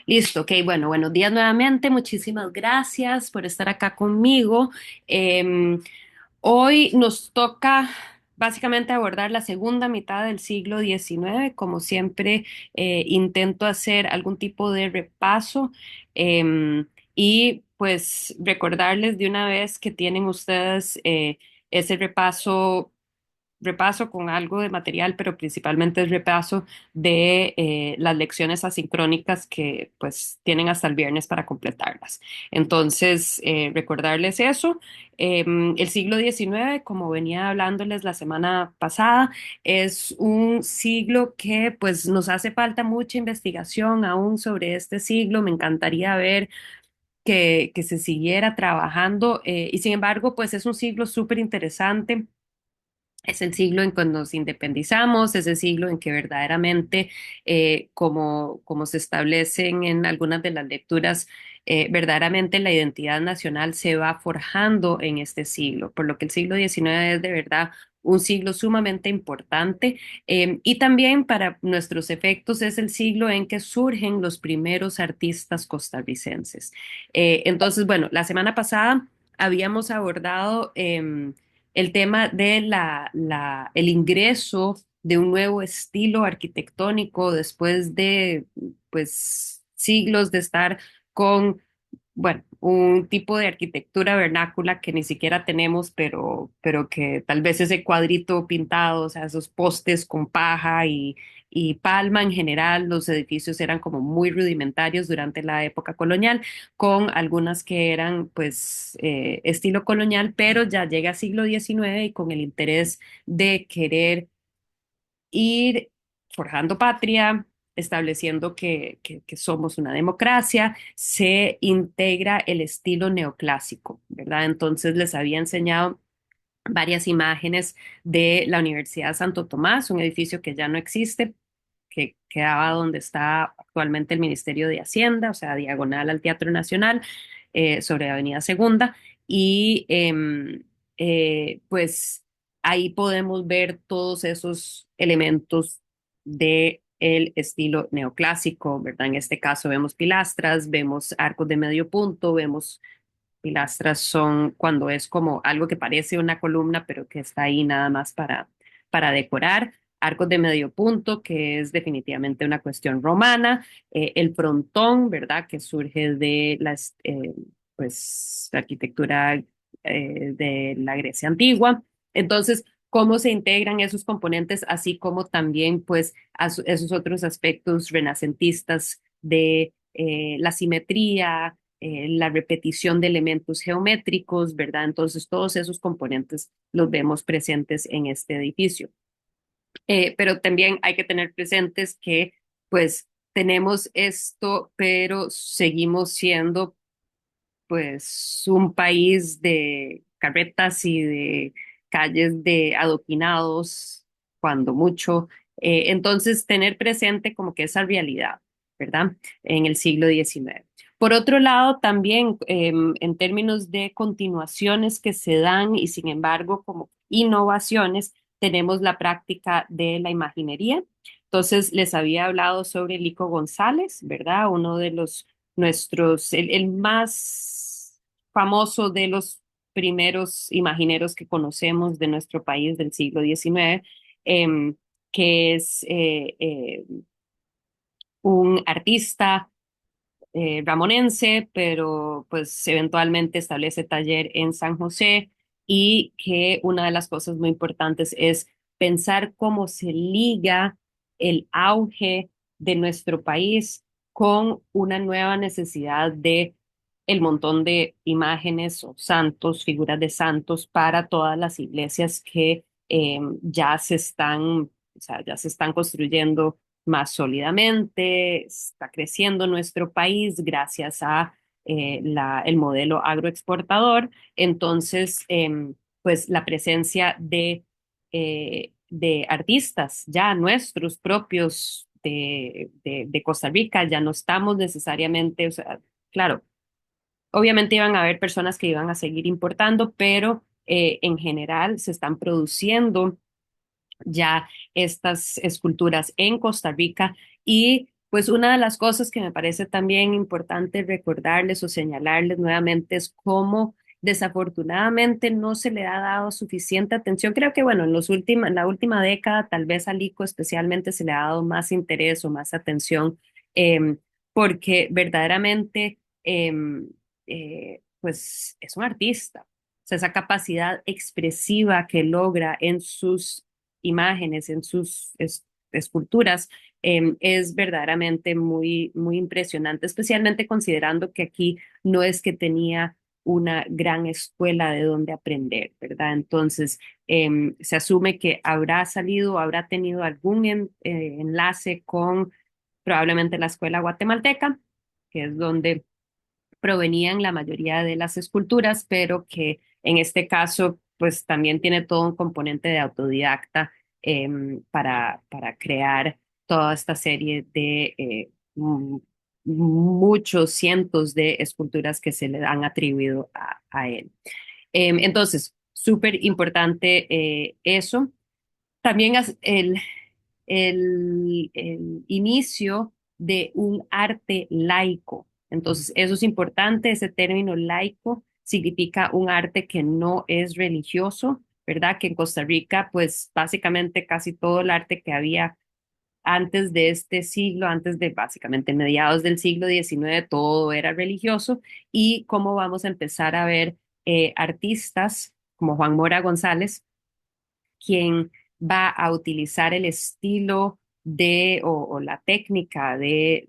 Listo, ok, bueno, buenos días nuevamente. Muchísimas gracias por estar acá conmigo. Em, Hoy nos toca básicamente abordar la segunda mitad del siglo XIX. Como siempre, intento hacer algún tipo de repaso y pues recordarles de una vez que tienen ustedes ese repaso con algo de material, pero principalmente el repaso de las lecciones asincrónicas que pues tienen hasta el viernes para completarlas. Entonces, recordarles eso. El siglo XIX, como venía hablándoles la semana pasada, es un siglo que pues nos hace falta mucha investigación aún sobre este siglo. Me encantaría ver que se siguiera trabajando y sin embargo, pues es un siglo súper interesante. Es el siglo en que nos independizamos, es el siglo en que verdaderamente, como se establecen en algunas de las lecturas, verdaderamente la identidad nacional se va forjando en este siglo, por lo que el siglo XIX es de verdad un siglo sumamente importante y también para nuestros efectos es el siglo en que surgen los primeros artistas costarricenses. Entonces, bueno, la semana pasada habíamos abordado el tema de el ingreso de un nuevo estilo arquitectónico después de pues siglos de estar con, bueno, un tipo de arquitectura vernácula que ni siquiera tenemos, pero que tal vez ese cuadrito pintado, o sea, esos postes con paja y palma en general, los edificios eran como muy rudimentarios durante la época colonial con algunas que eran pues estilo colonial, pero ya llega siglo XIX y con el interés de querer ir forjando patria, estableciendo que somos una democracia, se integra el estilo neoclásico, ¿verdad? Entonces les había enseñado varias imágenes de la Universidad Santo Tomás, un edificio que ya no existe, que quedaba donde está actualmente el Ministerio de Hacienda, o sea, diagonal al Teatro Nacional, sobre Avenida Segunda, y pues ahí podemos ver todos esos elementos de el estilo neoclásico, ¿verdad? En este caso vemos pilastras, vemos arcos de medio punto, vemos pilastras son cuando es como algo que parece una columna, pero que está ahí nada más para decorar. Arcos de medio punto, que es definitivamente una cuestión romana. El frontón, ¿verdad? Que surge de pues, la arquitectura de la Grecia antigua. Entonces, cómo se integran esos componentes, así como también, pues, esos otros aspectos renacentistas de la simetría, la repetición de elementos geométricos, ¿verdad? Entonces, todos esos componentes los vemos presentes en este edificio. Pero también hay que tener presentes que, pues, tenemos esto, pero seguimos siendo, pues, un país de carretas y de calles de adoquinados, cuando mucho. Entonces, tener presente como que esa realidad, ¿verdad? En el siglo XIX. Por otro lado, también en términos de continuaciones que se dan y sin embargo como innovaciones, tenemos la práctica de la imaginería. Entonces, les había hablado sobre Lico González, ¿verdad? Uno de los el más famoso de los primeros imagineros que conocemos de nuestro país del siglo XIX, que es un artista ramonense, pero pues eventualmente establece taller en San José y que una de las cosas muy importantes es pensar cómo se liga el auge de nuestro país con una nueva necesidad de el montón de imágenes o santos, figuras de santos para todas las iglesias que ya se están, o sea, ya se están construyendo más sólidamente, está creciendo nuestro país gracias a el modelo agroexportador. Entonces, pues la presencia de artistas ya nuestros propios de Costa Rica, ya no estamos necesariamente, o sea, claro, obviamente iban a haber personas que iban a seguir importando, pero en general se están produciendo ya estas esculturas en Costa Rica y Pues una de las cosas que me parece también importante recordarles o señalarles nuevamente es cómo desafortunadamente no se le ha dado suficiente atención. Creo que, bueno, en la última década, tal vez al ICO especialmente se le ha dado más interés o más atención, em, porque verdaderamente, pues es un artista. O sea, esa capacidad expresiva que logra en sus imágenes, en sus esculturas, es verdaderamente muy, muy impresionante, especialmente considerando que aquí no es que tenía una gran escuela de donde aprender, ¿verdad? Entonces, se asume que habrá salido, habrá tenido algún enlace con probablemente la escuela guatemalteca, que es donde provenían la mayoría de las esculturas, pero que en este caso, pues también tiene todo un componente de autodidacta, para crear toda esta serie de muchos cientos de esculturas que se le han atribuido a él. Entonces, súper importante eso. También el inicio de un arte laico. Entonces, eso es importante, ese término laico significa un arte que no es religioso, ¿verdad? Que en Costa Rica, pues básicamente casi todo el arte que había antes de este siglo, antes de básicamente mediados del siglo XIX, todo era religioso y cómo vamos a empezar a ver artistas como Juan Mora González, quien va a utilizar el estilo o la técnica de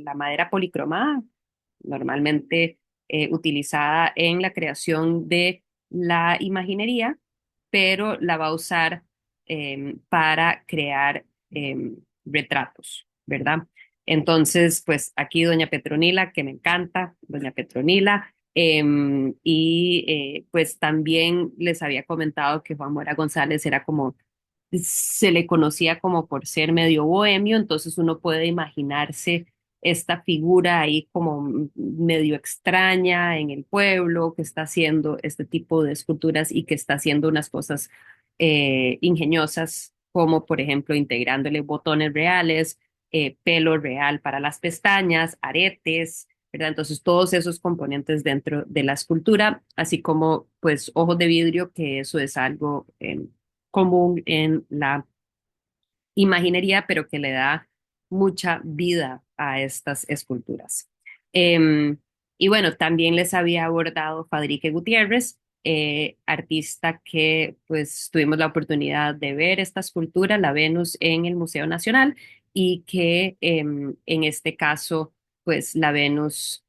la madera policromada, normalmente utilizada en la creación de la imaginería, pero la va a usar para crear retratos, ¿verdad? Entonces, pues aquí doña Petronila, que me encanta, doña Petronila, pues también les había comentado que Juan Mora González era como, se le conocía como por ser medio bohemio, entonces uno puede imaginarse esta figura ahí como medio extraña en el pueblo, que está haciendo este tipo de esculturas y que está haciendo unas cosas ingeniosas, como por ejemplo integrándole botones reales, pelo real para las pestañas, aretes, ¿verdad? Entonces todos esos componentes dentro de la escultura, así como pues ojos de vidrio, que eso es algo común en la imaginería, pero que le da mucha vida a estas esculturas. Em, y bueno, también les había abordado Fadrique Gutiérrez, artista que pues tuvimos la oportunidad de ver esta escultura, la Venus, en el Museo Nacional y que en este caso, pues la Venus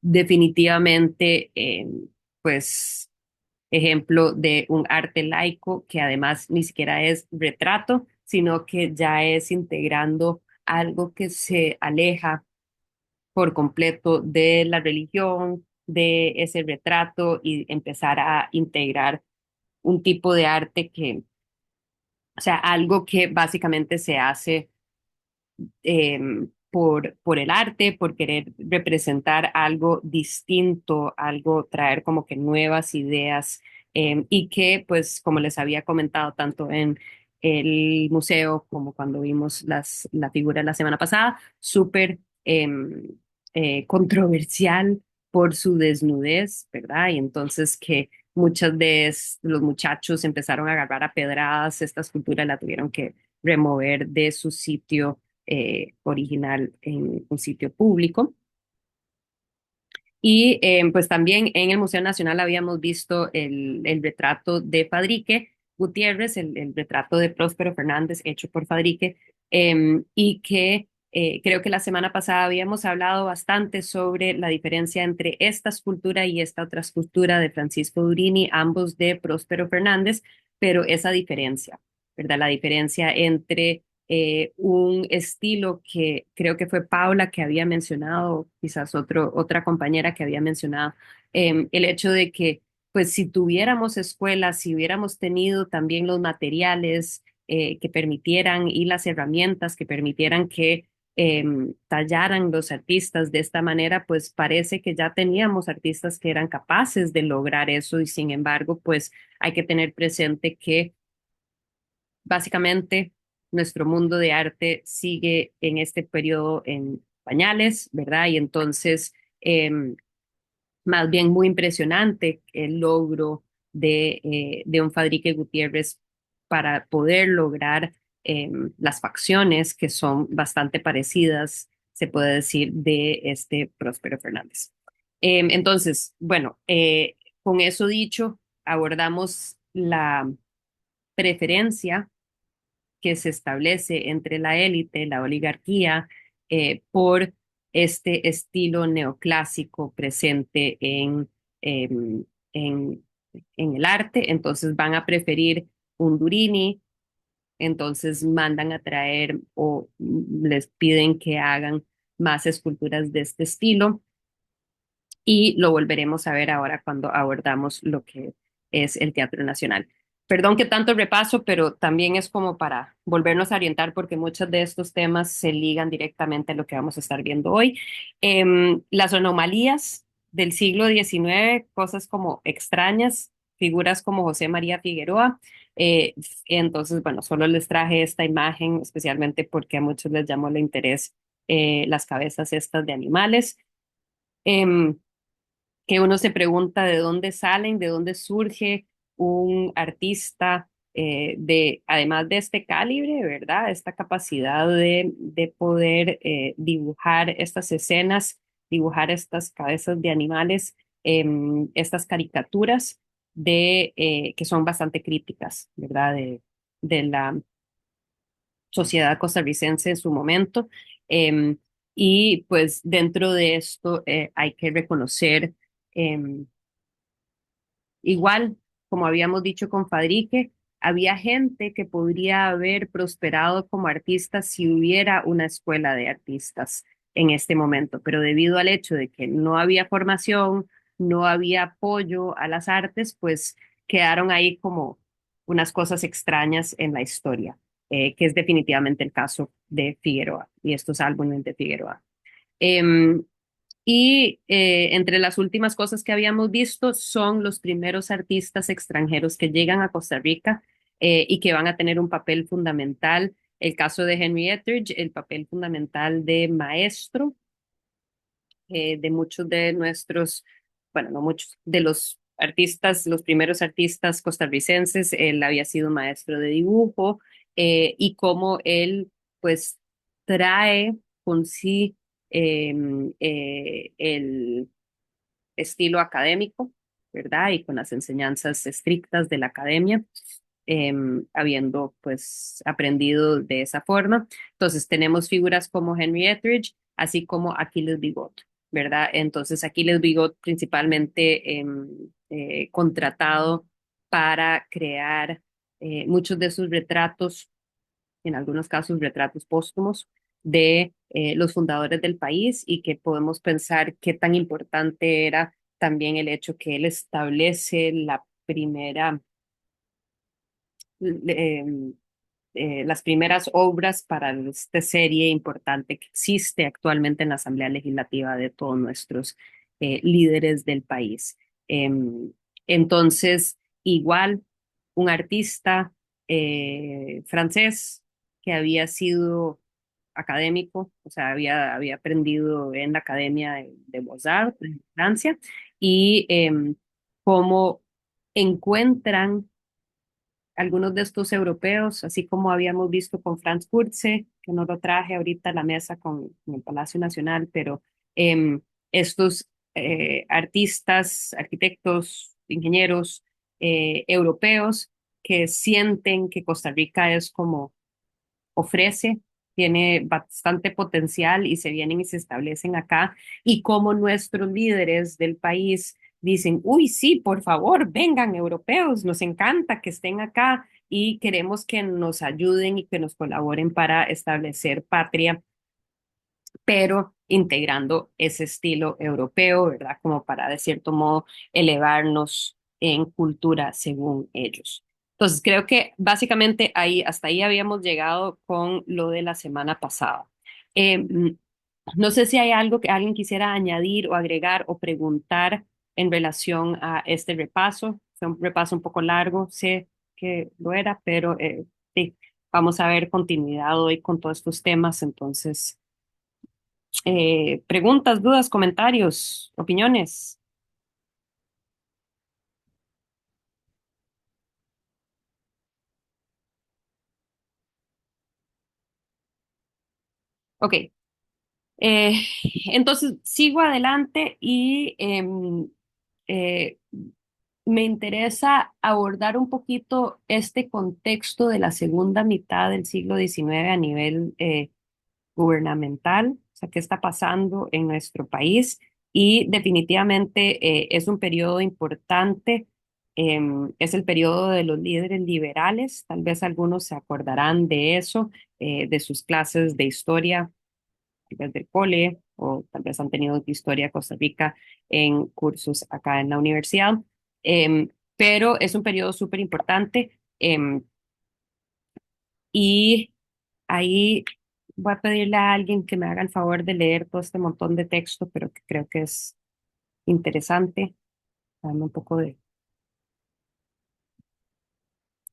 definitivamente, pues ejemplo de un arte laico que además ni siquiera es retrato, sino que ya es integrando algo que se aleja por completo de la religión, de ese retrato y empezar a integrar un tipo de arte que, o sea, algo que básicamente se hace por el arte, por querer representar algo distinto, algo, traer como que nuevas ideas, y que, pues, como les había comentado, tanto en el museo como cuando vimos la figura la semana pasada, súper controversial por su desnudez, ¿verdad? Y entonces que muchos de los muchachos empezaron a agarrar a pedradas esta escultura, la tuvieron que remover de su sitio original en un sitio público. Y pues también en el Museo Nacional habíamos visto el retrato de Fadrique Gutiérrez, el retrato de Próspero Fernández hecho por Fadrique, y que creo que la semana pasada habíamos hablado bastante sobre la diferencia entre esta escultura y esta otra escultura de Francisco Durini, ambos de Próspero Fernández, pero esa diferencia, ¿verdad? La diferencia entre un estilo que creo que fue Paula que había mencionado, quizás otra compañera que había mencionado, el hecho de que, pues si tuviéramos escuelas, si hubiéramos tenido también los materiales que permitieran y las herramientas que permitieran que tallaran los artistas de esta manera, pues parece que ya teníamos artistas que eran capaces de lograr eso y sin embargo, pues hay que tener presente que básicamente nuestro mundo de arte sigue en este periodo en pañales, ¿verdad? Y entonces, más bien muy impresionante el logro de un Fadrique Gutiérrez para poder lograr las facciones que son bastante parecidas, se puede decir, de este Próspero Fernández. Entonces, bueno, con eso dicho, abordamos la preferencia que se establece entre la élite, la oligarquía, por este estilo neoclásico presente en, en el arte. Entonces van a preferir un Durini, entonces mandan a traer o les piden que hagan más esculturas de este estilo y lo volveremos a ver ahora cuando abordamos lo que es el Teatro Nacional. Perdón que tanto repaso, pero también es como para volvernos a orientar porque muchos de estos temas se ligan directamente a lo que vamos a estar viendo hoy. Las anomalías del siglo XIX, cosas como extrañas, figuras como José María Figueroa. Eh, entonces, bueno, solo les traje esta imagen especialmente porque a muchos les llamó el interés las cabezas estas de animales. Em, que uno se pregunta de dónde salen, de dónde surge un artista además de este calibre, ¿verdad? Esta capacidad de poder dibujar estas escenas, dibujar estas cabezas de animales, estas caricaturas que son bastante críticas, ¿verdad? De la sociedad costarricense en su momento. Em, y pues dentro de esto hay que reconocer em, igual, como habíamos dicho con Fadrique, había gente que podría haber prosperado como artista si hubiera una escuela de artistas en este momento, pero debido al hecho de que no había formación, no había apoyo a las artes, pues quedaron ahí como unas cosas extrañas en la historia, que es definitivamente el caso de Figueroa y estos álbumes de Figueroa. Em, y entre las últimas cosas que habíamos visto son los primeros artistas extranjeros que llegan a Costa Rica y que van a tener un papel fundamental. El caso de Henry Etheridge, el papel fundamental de maestro de muchos de nuestros, bueno, no muchos, de los artistas, los primeros artistas costarricenses. Él había sido maestro de dibujo y cómo él, pues, trae con sí el estilo académico, ¿verdad? Y con las enseñanzas estrictas de la academia, habiendo pues aprendido de esa forma. Entonces tenemos figuras como Henry Etheridge, así como Aquiles Bigot, ¿verdad? Entonces Aquiles Bigot principalmente contratado para crear muchos de sus retratos, en algunos casos retratos póstumos de los fundadores del país y que podemos pensar qué tan importante era también el hecho que él establece la primera, eh, las primeras obras para esta serie importante que existe actualmente en la Asamblea Legislativa de todos nuestros líderes del país. Entonces, igual, un artista francés que había sido académico, o sea, había aprendido en la Academia de Beaux-Arts en Francia, y cómo encuentran algunos de estos europeos, así como habíamos visto con Franz Kurze, que no lo traje ahorita a la mesa con el Palacio Nacional, pero estos artistas, arquitectos, ingenieros europeos que sienten que Costa Rica es como ofrece, tiene bastante potencial y se vienen y se establecen acá, y como nuestros líderes del país dicen, uy, sí, por favor, vengan europeos, nos encanta que estén acá y queremos que nos ayuden y que nos colaboren para establecer patria, pero integrando ese estilo europeo, ¿verdad? Como para, de cierto modo, elevarnos en cultura según ellos. Entonces, creo que básicamente ahí, hasta ahí habíamos llegado con lo de la semana pasada. Eh, no sé si hay algo que alguien quisiera añadir o agregar o preguntar en relación a este repaso. Fue un repaso un poco largo, sé que lo era, pero sí, vamos a ver continuidad hoy con todos estos temas. Entonces, preguntas, dudas, comentarios, opiniones. Ok, eh, entonces sigo adelante y eh, me interesa abordar un poquito este contexto de la segunda mitad del siglo XIX a nivel gubernamental, o sea, qué está pasando en nuestro país. Y definitivamente es un periodo importante, es el periodo de los líderes liberales, tal vez algunos se acordarán de eso, de sus clases de historia, tal vez del cole, o tal vez han tenido historia de Costa Rica en cursos acá en la universidad. Pero es un periodo súper importante. Y ahí voy a pedirle a alguien que me haga el favor de leer todo este montón de texto, pero que creo que es interesante. Dame un poco de...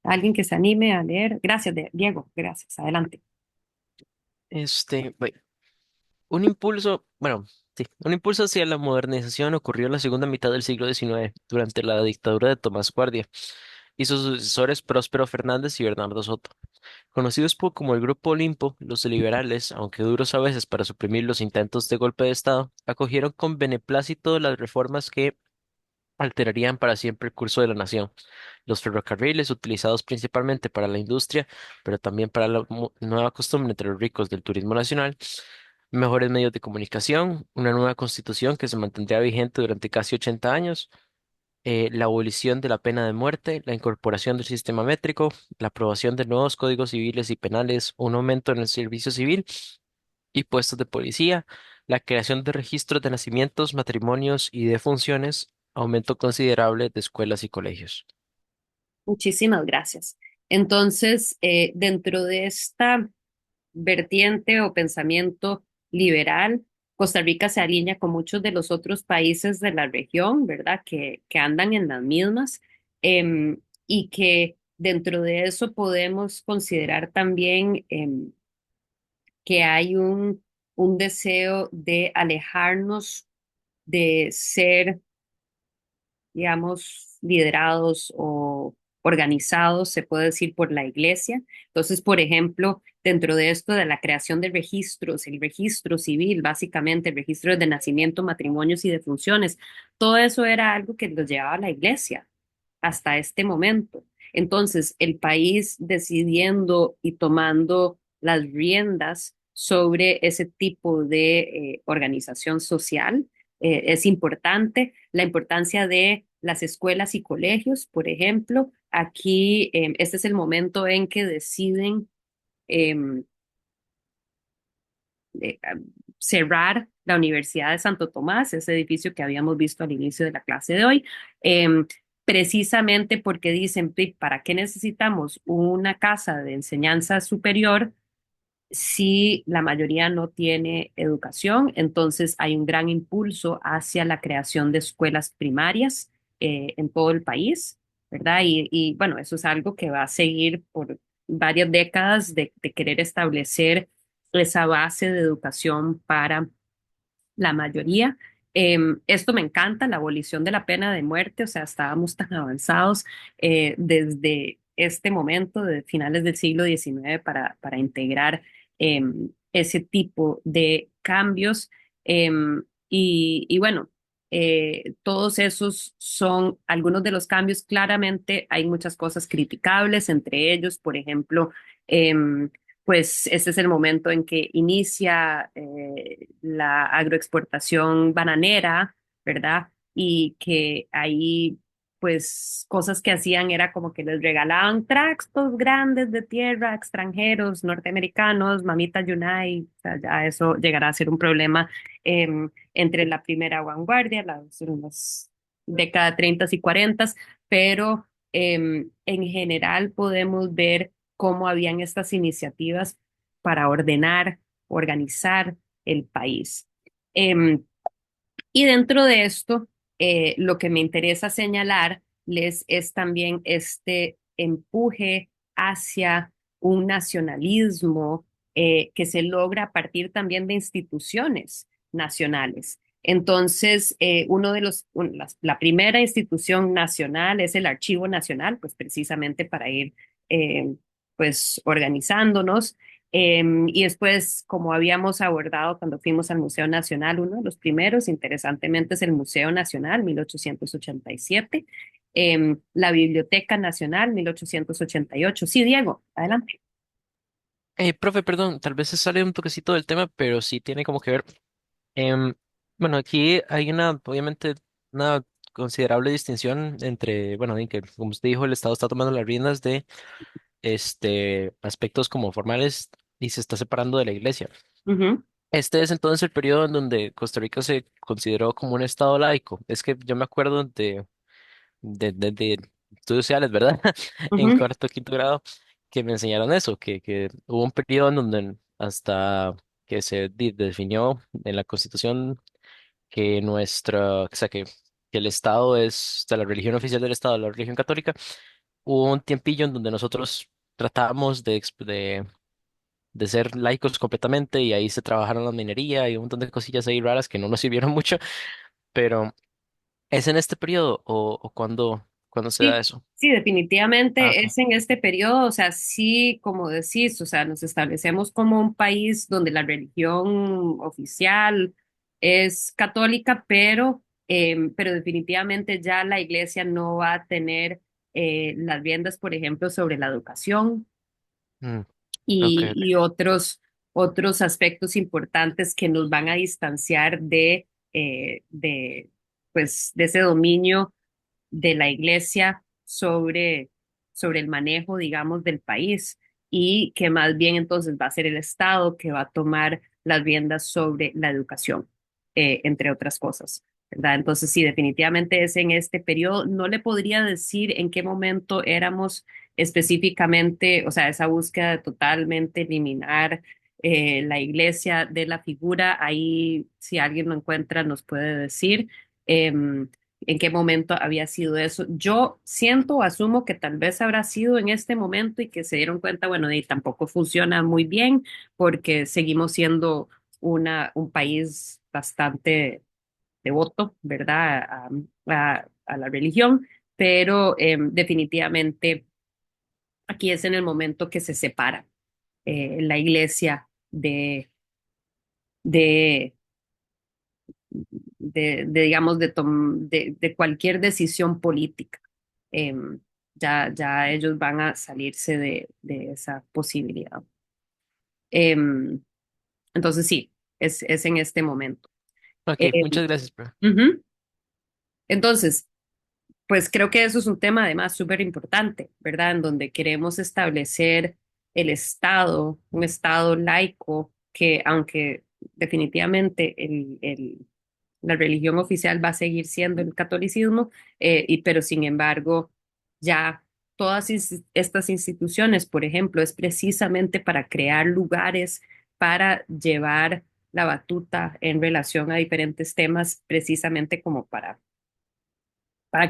Alguien que se anime a leer. Gracias, Diego. Gracias. Adelante. Bueno, un impulso, bueno, sí, un impulso hacia la modernización ocurrió en la segunda mitad del siglo XIX, durante la dictadura de Tomás Guardia, y sus sucesores Próspero Fernández y Bernardo Soto. Conocidos como el Grupo Olimpo, los liberales, aunque duros a veces para suprimir los intentos de golpe de Estado, acogieron con beneplácito las reformas que alterarían para siempre el curso de la nación. Los ferrocarriles, utilizados principalmente para la industria, pero también para la nueva costumbre entre los ricos del turismo nacional, mejores medios de comunicación, una nueva constitución que se mantendría vigente durante casi 80 años, la abolición de la pena de muerte, la incorporación del sistema métrico, la aprobación de nuevos códigos civiles y penales, un aumento en el servicio civil y puestos de policía, la creación de registros de nacimientos, matrimonios y defunciones, aumento considerable de escuelas y colegios. Muchísimas gracias. Entonces, dentro de esta vertiente o pensamiento liberal, Costa Rica se alinea con muchos de los otros países de la región, ¿verdad? Que andan en las mismas, y que dentro de eso podemos considerar también que hay un deseo de alejarnos de ser, digamos, liderados o organizados, se puede decir, por la iglesia. Entonces, por ejemplo, dentro de esto de la creación de registros, el registro civil, básicamente, el registro de nacimiento, matrimonios y defunciones, todo eso era algo que los llevaba a la iglesia hasta este momento. Entonces, el país decidiendo y tomando las riendas sobre ese tipo de organización social es importante. La importancia de las escuelas y colegios, por ejemplo, aquí este es el momento en que deciden eh, eh, cerrar la Universidad de Santo Tomás, ese edificio que habíamos visto al inicio de la clase de hoy, eh, precisamente porque dicen, ¿para qué necesitamos una casa de enseñanza superior si la mayoría no tiene educación? Entonces hay un gran impulso hacia la creación de escuelas primarias en todo el país, ¿verdad? Bueno, eso es algo que va a seguir por varias décadas de querer establecer esa base de educación para la mayoría. Esto me encanta, la abolición de la pena de muerte, o sea, estábamos tan avanzados desde este momento, de finales del siglo XIX, para integrar ese tipo de cambios. Y bueno, todos esos son algunos de los cambios. Claramente hay muchas cosas criticables, entre ellos, por ejemplo, pues este es el momento en que inicia la agroexportación bananera, ¿verdad? Y que ahí, pues, cosas que hacían era como que les regalaban tractos grandes de tierra a extranjeros, norteamericanos, mamita Yunay, o sea, ya eso llegará a ser un problema entre la primera vanguardia, las décadas 30 y 40, pero en general podemos ver cómo habían estas iniciativas para ordenar, organizar el país. Em, y dentro de esto, lo que me interesa señalarles es también este empuje hacia un nacionalismo que se logra a partir también de instituciones nacionales. Entonces, la primera institución nacional es el Archivo Nacional, pues precisamente para ir eh, pues organizándonos. Y después, como habíamos abordado cuando fuimos al Museo Nacional, uno de los primeros, interesantemente, es el Museo Nacional, 1887. La Biblioteca Nacional, 1888. Sí, Diego, adelante. Profe, perdón, tal vez se sale un toquecito del tema, pero sí tiene como que ver. Em, bueno, aquí hay obviamente, una considerable distinción entre, bueno, en que, como usted dijo, el Estado está tomando las riendas de aspectos como formales y se está separando de la Iglesia. Ujú, Este es entonces el periodo en donde Costa Rica se consideró como un Estado laico. Es que yo me acuerdo de estudios sociales, ¿verdad? En ujú. cuarto, quinto grado, que me enseñaron eso, que hubo un periodo en donde hasta que se definió en la Constitución que o sea, que el Estado es, o sea, la religión oficial del Estado, la religión católica, hubo un tiempillo en donde nosotros tratábamos de ser laicos completamente y ahí se trabajaron la minería y un montón de cosillas ahí raras que no nos sirvieron mucho, pero ¿es en este periodo o cuándo se da Sí, eso? sí, Ah, definitivamente ok. es en este periodo, o sea, sí, como decís, o sea, nos establecemos como un país donde la religión oficial es católica, pero definitivamente ya la iglesia no va a tener las riendas, por ejemplo, sobre la educación Mm, ok, y otros aspectos importantes que nos van a distanciar pues, de ese dominio de la iglesia sobre el manejo, digamos, del país y que más bien entonces va a ser el Estado que va a tomar las riendas sobre la educación, entre otras cosas, ¿verdad? Entonces, sí, definitivamente es en este periodo. No le podría decir en qué momento éramos específicamente, o sea, esa búsqueda de totalmente eliminar la iglesia de la figura. Ahí, si alguien lo encuentra, nos puede decir. Em, en qué momento había sido eso. Yo siento o asumo que tal vez habrá sido en este momento y que se dieron cuenta, bueno, y tampoco funciona muy bien porque seguimos siendo un país bastante devoto, ¿verdad? A la religión, pero definitivamente aquí es en el momento que se separa la iglesia de, digamos, de cualquier decisión política. Ya ellos van a salirse de esa posibilidad. Em, entonces, sí, es en este momento. ok, Em, muchas gracias, profe. Ujú. Entonces, pues creo que eso es un tema además súper importante, ¿verdad? En donde queremos establecer el Estado, un Estado laico que aunque definitivamente la religión oficial va a seguir siendo el catolicismo, pero sin embargo ya todas estas instituciones, por ejemplo, es precisamente para crear lugares para llevar la batuta en relación a diferentes temas, precisamente como para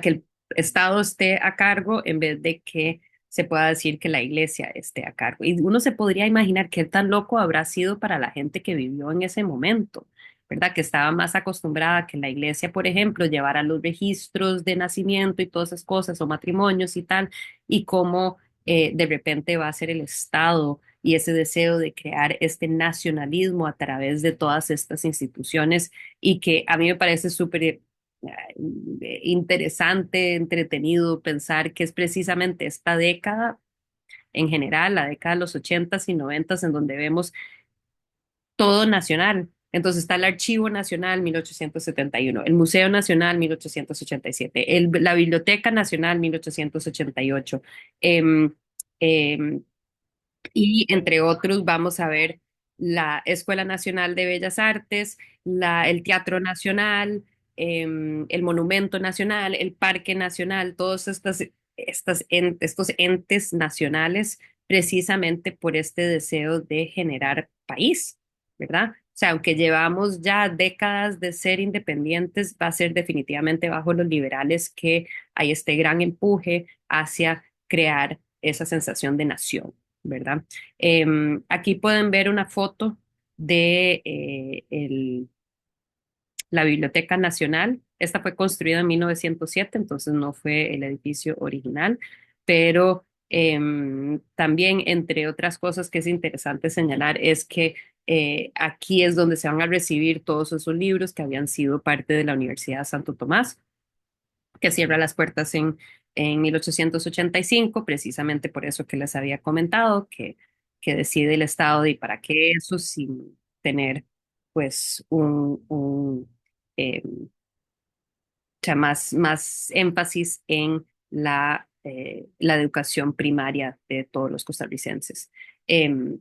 que el Estado esté a cargo en vez de que se pueda decir que la iglesia esté a cargo. Y uno se podría imaginar qué tan loco habrá sido para la gente que vivió en ese momento, ¿verdad? Que estaba más acostumbrada a que la iglesia, por ejemplo, llevara los registros de nacimiento y todas esas cosas, o matrimonios y tal, y cómo de repente va a ser el Estado y ese deseo de crear este nacionalismo a través de todas estas instituciones y que a mí me parece súper interesante, entretenido pensar que es precisamente esta década en general, la década de los ochentas y noventas, en donde vemos todo nacional. Entonces está el Archivo Nacional 1871, el Museo Nacional 1887, la Biblioteca Nacional 1888, eh, eh, y entre otros vamos a ver la Escuela Nacional de Bellas Artes, el Teatro Nacional, el Monumento Nacional, el Parque Nacional, todos estos entes nacionales precisamente por este deseo de generar país, ¿verdad? O sea, aunque llevamos ya décadas de ser independientes, va a ser definitivamente bajo los liberales que hay este gran empuje hacia crear esa sensación de nación. ¿verdad? Aquí pueden ver una foto de la Biblioteca Nacional. Esta fue construida en 1907, entonces no fue el edificio original, pero también, entre otras cosas que es interesante señalar, es que aquí es donde se van a recibir todos esos libros que habían sido parte de la Universidad de Santo Tomás, que cierra las puertas en 1885, precisamente por eso que les había comentado, que decide el Estado y para qué eso sin tener pues o sea, más énfasis en la educación primaria de todos los costarricenses. Em,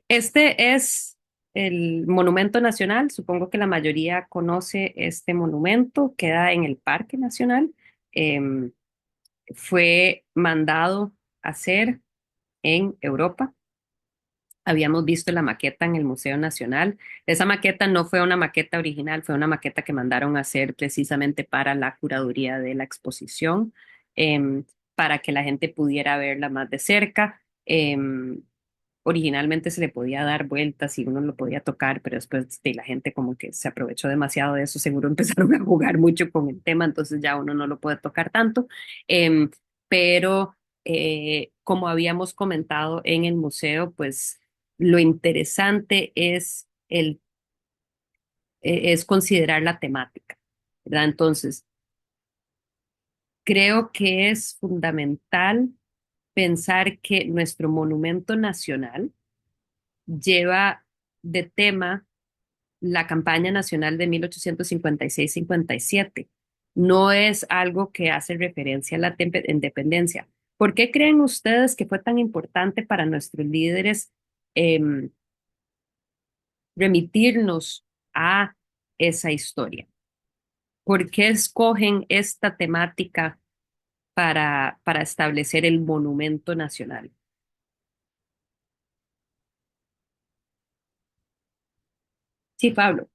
Este es el Monumento Nacional. Supongo que la mayoría conoce este monumento. Queda en el Parque Nacional. Em, Fue mandado a hacer en Europa. Habíamos visto la maqueta en el Museo Nacional. Esa maqueta no fue una maqueta original, fue una maqueta que mandaron a hacer precisamente para la curaduría de la exposición, em, para que la gente pudiera verla más de cerca. Originalmente se le podía dar vueltas y uno lo podía tocar, pero después la gente como que se aprovechó demasiado de eso, seguro empezaron a jugar mucho con el tema, entonces ya uno no lo puede tocar tanto. Em, pero como habíamos comentado en el museo, pues lo interesante es considerar la temática, ¿verdad? Entonces, creo que es fundamental pensar que nuestro monumento nacional lleva de tema la campaña nacional de 1856-57. No es algo que hace referencia a la independencia. ¿Por qué creen ustedes que fue tan importante para nuestros líderes em, remitirnos a esa historia? ¿Por qué escogen esta temática para establecer el monumento nacional? Sí, Pablo.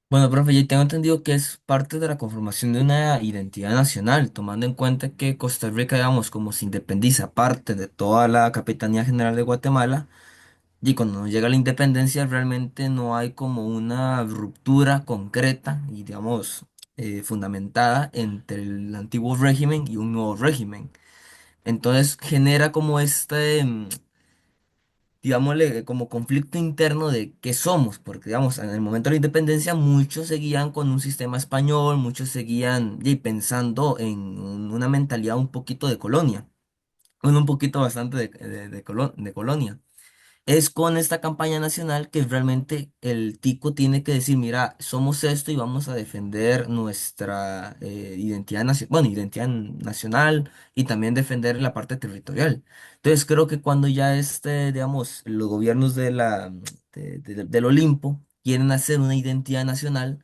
Bueno, profe, yo tengo entendido que es parte de la conformación de una identidad nacional, tomando en cuenta que Costa Rica, digamos, como se independiza parte de toda la Capitanía General de Guatemala, y cuando nos llega la independencia realmente no hay como una ruptura concreta y, digamos, fundamentada entre el antiguo régimen y un nuevo régimen. Entonces genera como digámosle, como conflicto interno de qué somos, porque digamos, en el momento de la independencia muchos seguían con un sistema español, muchos seguían pensando en una mentalidad un poquito de colonia, bueno, un poquito bastante de colonia. Es con esta campaña nacional que realmente el tico tiene que decir, mira, somos esto y vamos a defender nuestra identidad nacional, bueno, identidad nacional y también defender la parte territorial. Entonces creo que cuando ya digamos, los gobiernos del Olimpo quieren hacer una identidad nacional,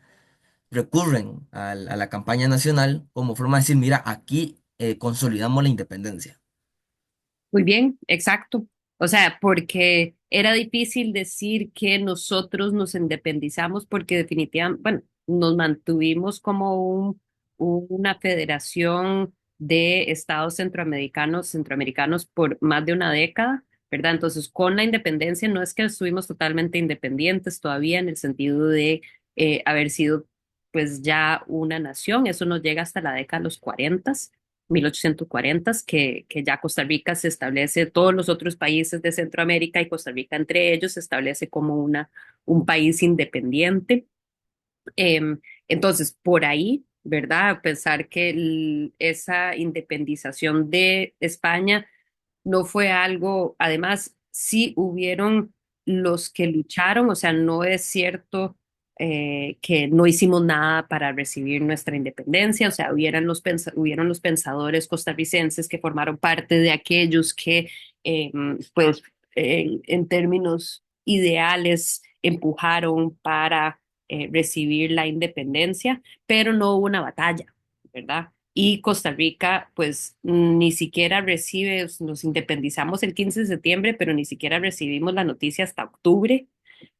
recurren a la campaña nacional como forma de decir, mira, aquí consolidamos la independencia. Muy bien, exacto. O sea, porque era difícil decir que nosotros nos independizamos porque definitivamente, bueno, nos mantuvimos como una federación de estados centroamericanos por más de una década, ¿verdad? Entonces, con la independencia no es que estuvimos totalmente independientes todavía en el sentido de haber sido pues ya una nación, eso nos llega hasta la década de los 40, 1840, que ya Costa Rica se establece, todos los otros países de Centroamérica y Costa Rica entre ellos se establece como un país independiente. Entonces, por ahí, ¿verdad? Pensar que esa independización de España no fue algo, además, sí hubieron los que lucharon, o sea, no es cierto que no hicimos nada para recibir nuestra independencia, o sea, hubieron los pensadores costarricenses que formaron parte de aquellos que, pues, en términos ideales, empujaron para recibir la independencia, pero no hubo una batalla, ¿verdad? Y Costa Rica, pues ni siquiera recibe, nos independizamos el 15 de septiembre, pero ni siquiera recibimos la noticia hasta octubre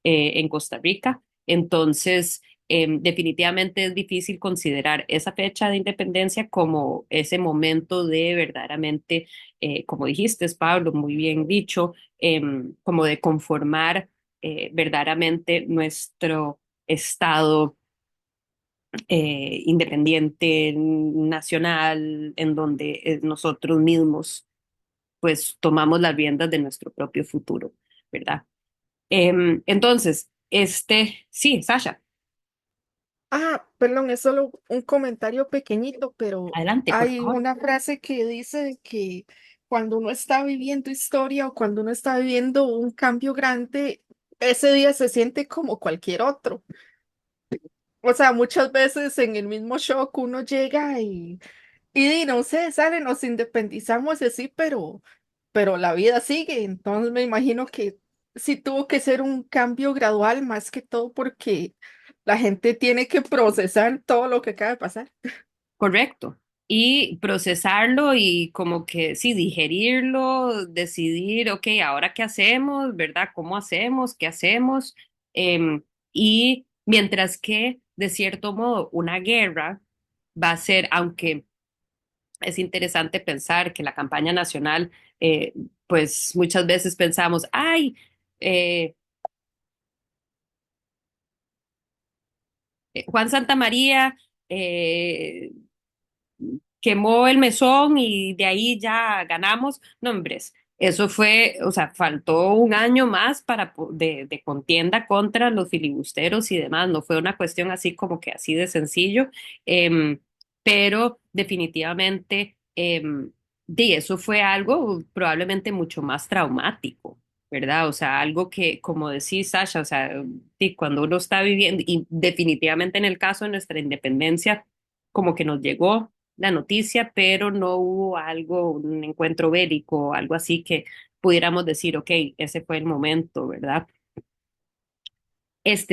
en Costa Rica. Entonces, definitivamente es difícil considerar esa fecha de independencia como ese momento de verdaderamente, como dijiste, Pablo, muy bien dicho, como de conformar verdaderamente nuestro estado independiente, nacional, en donde nosotros mismos pues tomamos las riendas de nuestro propio futuro, ¿verdad? Entonces, sí, Sasha, Ah, perdón, es solo un comentario pequeñito, pero adelante, por hay favor. una frase que dice que cuando uno está viviendo historia o cuando uno está viviendo un cambio grande, ese día se siente como cualquier otro. O sea, muchas veces en el mismo shock uno llega y no sé, sale, nos independizamos y así, pero la vida sigue. Entonces me imagino que sí tuvo que ser un cambio gradual, más que todo porque la gente tiene que procesar todo lo que acaba de pasar. Correcto. Y procesarlo y como que sí, digerirlo, decidir, ok, ahora qué hacemos, ¿verdad? ¿Cómo hacemos? ¿Qué hacemos? Y mientras que, de cierto modo, una guerra va a ser, aunque es interesante pensar que la campaña nacional, eh, pues muchas veces pensamos, ay, eh, Juan Santamaría eh, quemó el mesón y de ahí ya ganamos. No, hombres, eso fue, o sea, faltó un año más de contienda contra los filibusteros y demás. No fue una cuestión así como que así de sencillo, em, pero definitivamente, eso fue algo probablemente mucho más traumático. ¿Verdad? O sea, algo que, como decís, Sasha, o sea, cuando uno está viviendo, y definitivamente en el caso de nuestra independencia, como que nos llegó la noticia, pero no hubo algo, un encuentro bélico, algo así que pudiéramos decir, ok, ese fue el momento, ¿verdad?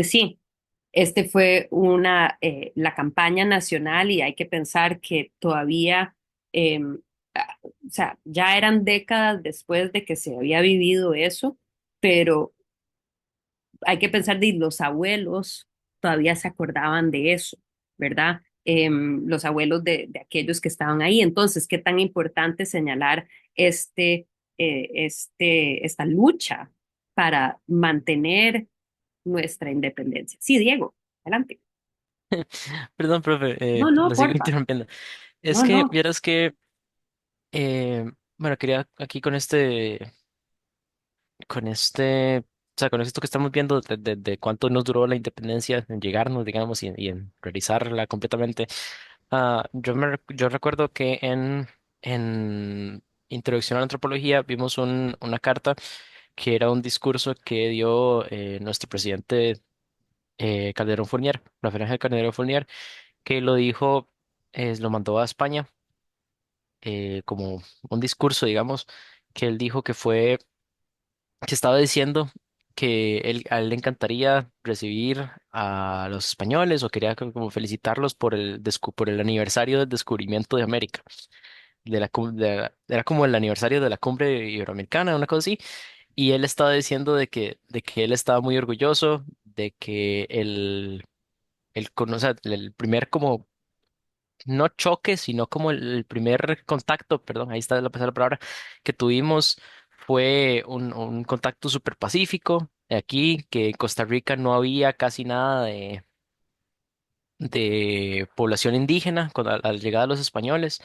Sí, fue la campaña nacional y hay que pensar que todavía, eh, o sea, ya eran décadas después de que se había vivido eso, pero hay que pensar de los abuelos todavía se acordaban de eso, ¿verdad? Los abuelos de aquellos que estaban ahí. Entonces, qué tan importante señalar esta lucha para mantener nuestra independencia. Sí, Diego, adelante. Perdón, profe, No, no, lo sigo porfa. interrumpiendo. Es No, que, no. vieras que, bueno, quería aquí o sea, con esto que estamos viendo de cuánto nos duró la independencia en llegarnos, digamos, y en realizarla completamente. Yo recuerdo que en Introducción a la Antropología vimos una carta que era un discurso que dio nuestro presidente Calderón Fournier, Rafael Ángel Calderón Fournier, que lo dijo, lo mandó a España como un discurso, digamos, que él dijo que estaba diciendo que a él le encantaría recibir a los españoles o quería como felicitarlos por por el aniversario del descubrimiento de América. Era como el aniversario de la cumbre iberoamericana, una cosa así, y él estaba diciendo de que él estaba muy orgulloso de que o sea, el primer como no choque, sino como el primer contacto, perdón, ahí está la palabra, que tuvimos fue un contacto súper pacífico. Aquí, que en Costa Rica no había casi nada de población indígena con la llegada de los españoles.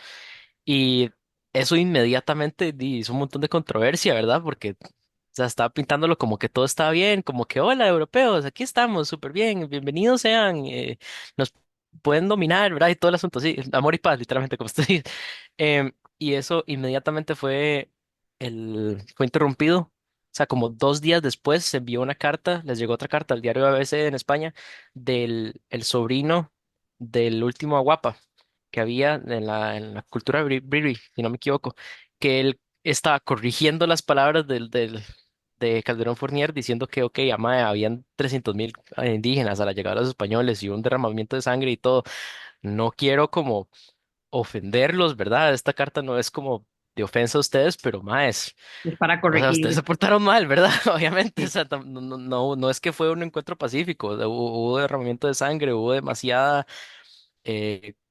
Y eso inmediatamente hizo un montón de controversia, ¿verdad? Porque o sea, estaba pintándolo como que todo estaba bien, como que hola, europeos, aquí estamos, súper bien, bienvenidos sean, nos pueden dominar, ¿verdad? Y todo el asunto, sí, amor y paz, literalmente, como usted dice. Y eso inmediatamente fue interrumpido. O sea, como 2 días después se envió una carta, les llegó otra carta al diario ABC en España del el sobrino del último Aguapa que había en la cultura bribri, si no me equivoco, que él estaba corrigiendo las palabras de Calderón Fournier diciendo que, ok, ama, habían 300.000 indígenas a la llegada de los españoles y un derramamiento de sangre y todo. No quiero como ofenderlos, ¿verdad? Esta carta no es como de ofensa a ustedes, pero más, Es para o sea, ustedes corregir. se portaron mal, ¿verdad? Obviamente, o Sí, sea, no es que fue un encuentro pacífico, o sea, hubo derramamiento de sangre, hubo demasiada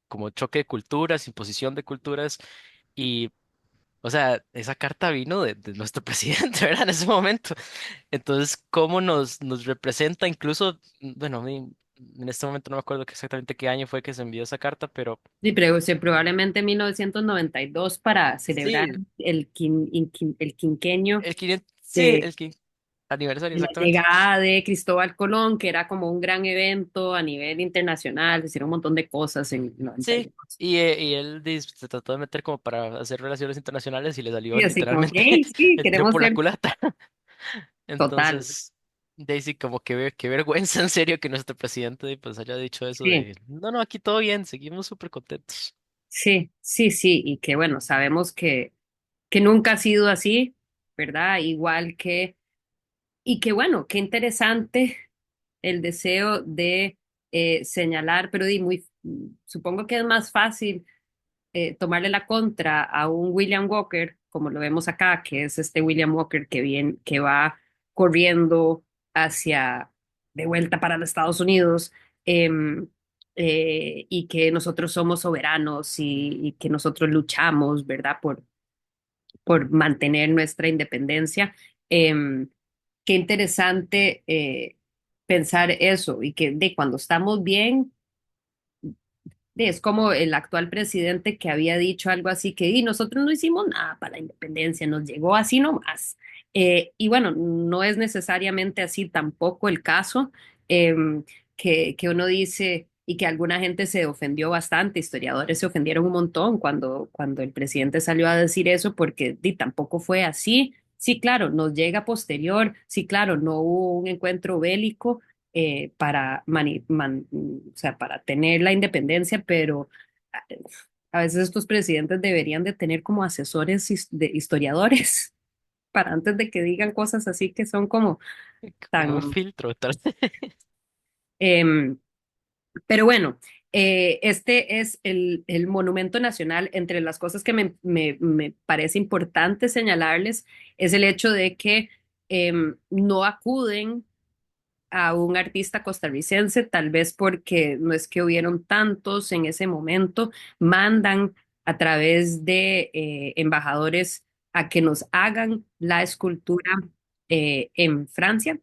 como choque de culturas, imposición de culturas. Y, o sea, esa carta vino de nuestro presidente, ¿verdad? En ese momento. Entonces, ¿cómo nos representa? Incluso, bueno, a mí en este momento no me acuerdo exactamente qué año fue que se envió esa carta, pero sí, pero probablemente en 1992 para celebrar sí, el quinquenio el 500, sí, de, el aniversario, de la exactamente. llegada de Cristóbal Colón, que era como un gran evento a nivel internacional, se hicieron un montón de cosas en el Sí, 92. y él se trató de meter como para hacer relaciones internacionales y le salió Y así como que, literalmente hey, sí, el tiro queremos por la ser culata. total. Entonces, Daisy, como que qué vergüenza en serio que nuestro presidente pues haya dicho eso Sí, de, no, no, aquí todo bien, seguimos súper contentos. sí, sí, sí, y que bueno, sabemos que nunca ha sido así, ¿verdad? Igual que, y que bueno, qué interesante el deseo de señalar, pero supongo que es más fácil tomarle la contra a un William Walker, como lo vemos acá, que es este William Walker que va corriendo hacia, de vuelta para los Estados Unidos, em, y que nosotros somos soberanos y que nosotros luchamos, ¿verdad? Por mantener nuestra independencia. Qué interesante pensar eso y que de cuando estamos bien, es como el actual presidente que había dicho algo así que "Y nosotros no hicimos nada para la independencia, nos llegó así nomás". Y bueno, no es necesariamente así tampoco el caso, eh, que uno dice y que alguna gente se ofendió bastante, historiadores se ofendieron un montón cuando el presidente salió a decir eso porque tampoco fue así. Sí, claro, nos llega posterior, sí, claro, no hubo un encuentro bélico, o sea, para tener la independencia, pero a, a veces estos presidentes deberían de tener como asesores de historiadores para antes de que digan cosas así que son como Como un tan... filtro, tal. em, pero bueno, este es el monumento nacional. Entre las cosas que me parece importante señalarles es el hecho de que no acuden a un artista costarricense, tal vez porque no es que hubieron tantos en ese momento, mandan a través de embajadores a que nos hagan la escultura en Francia.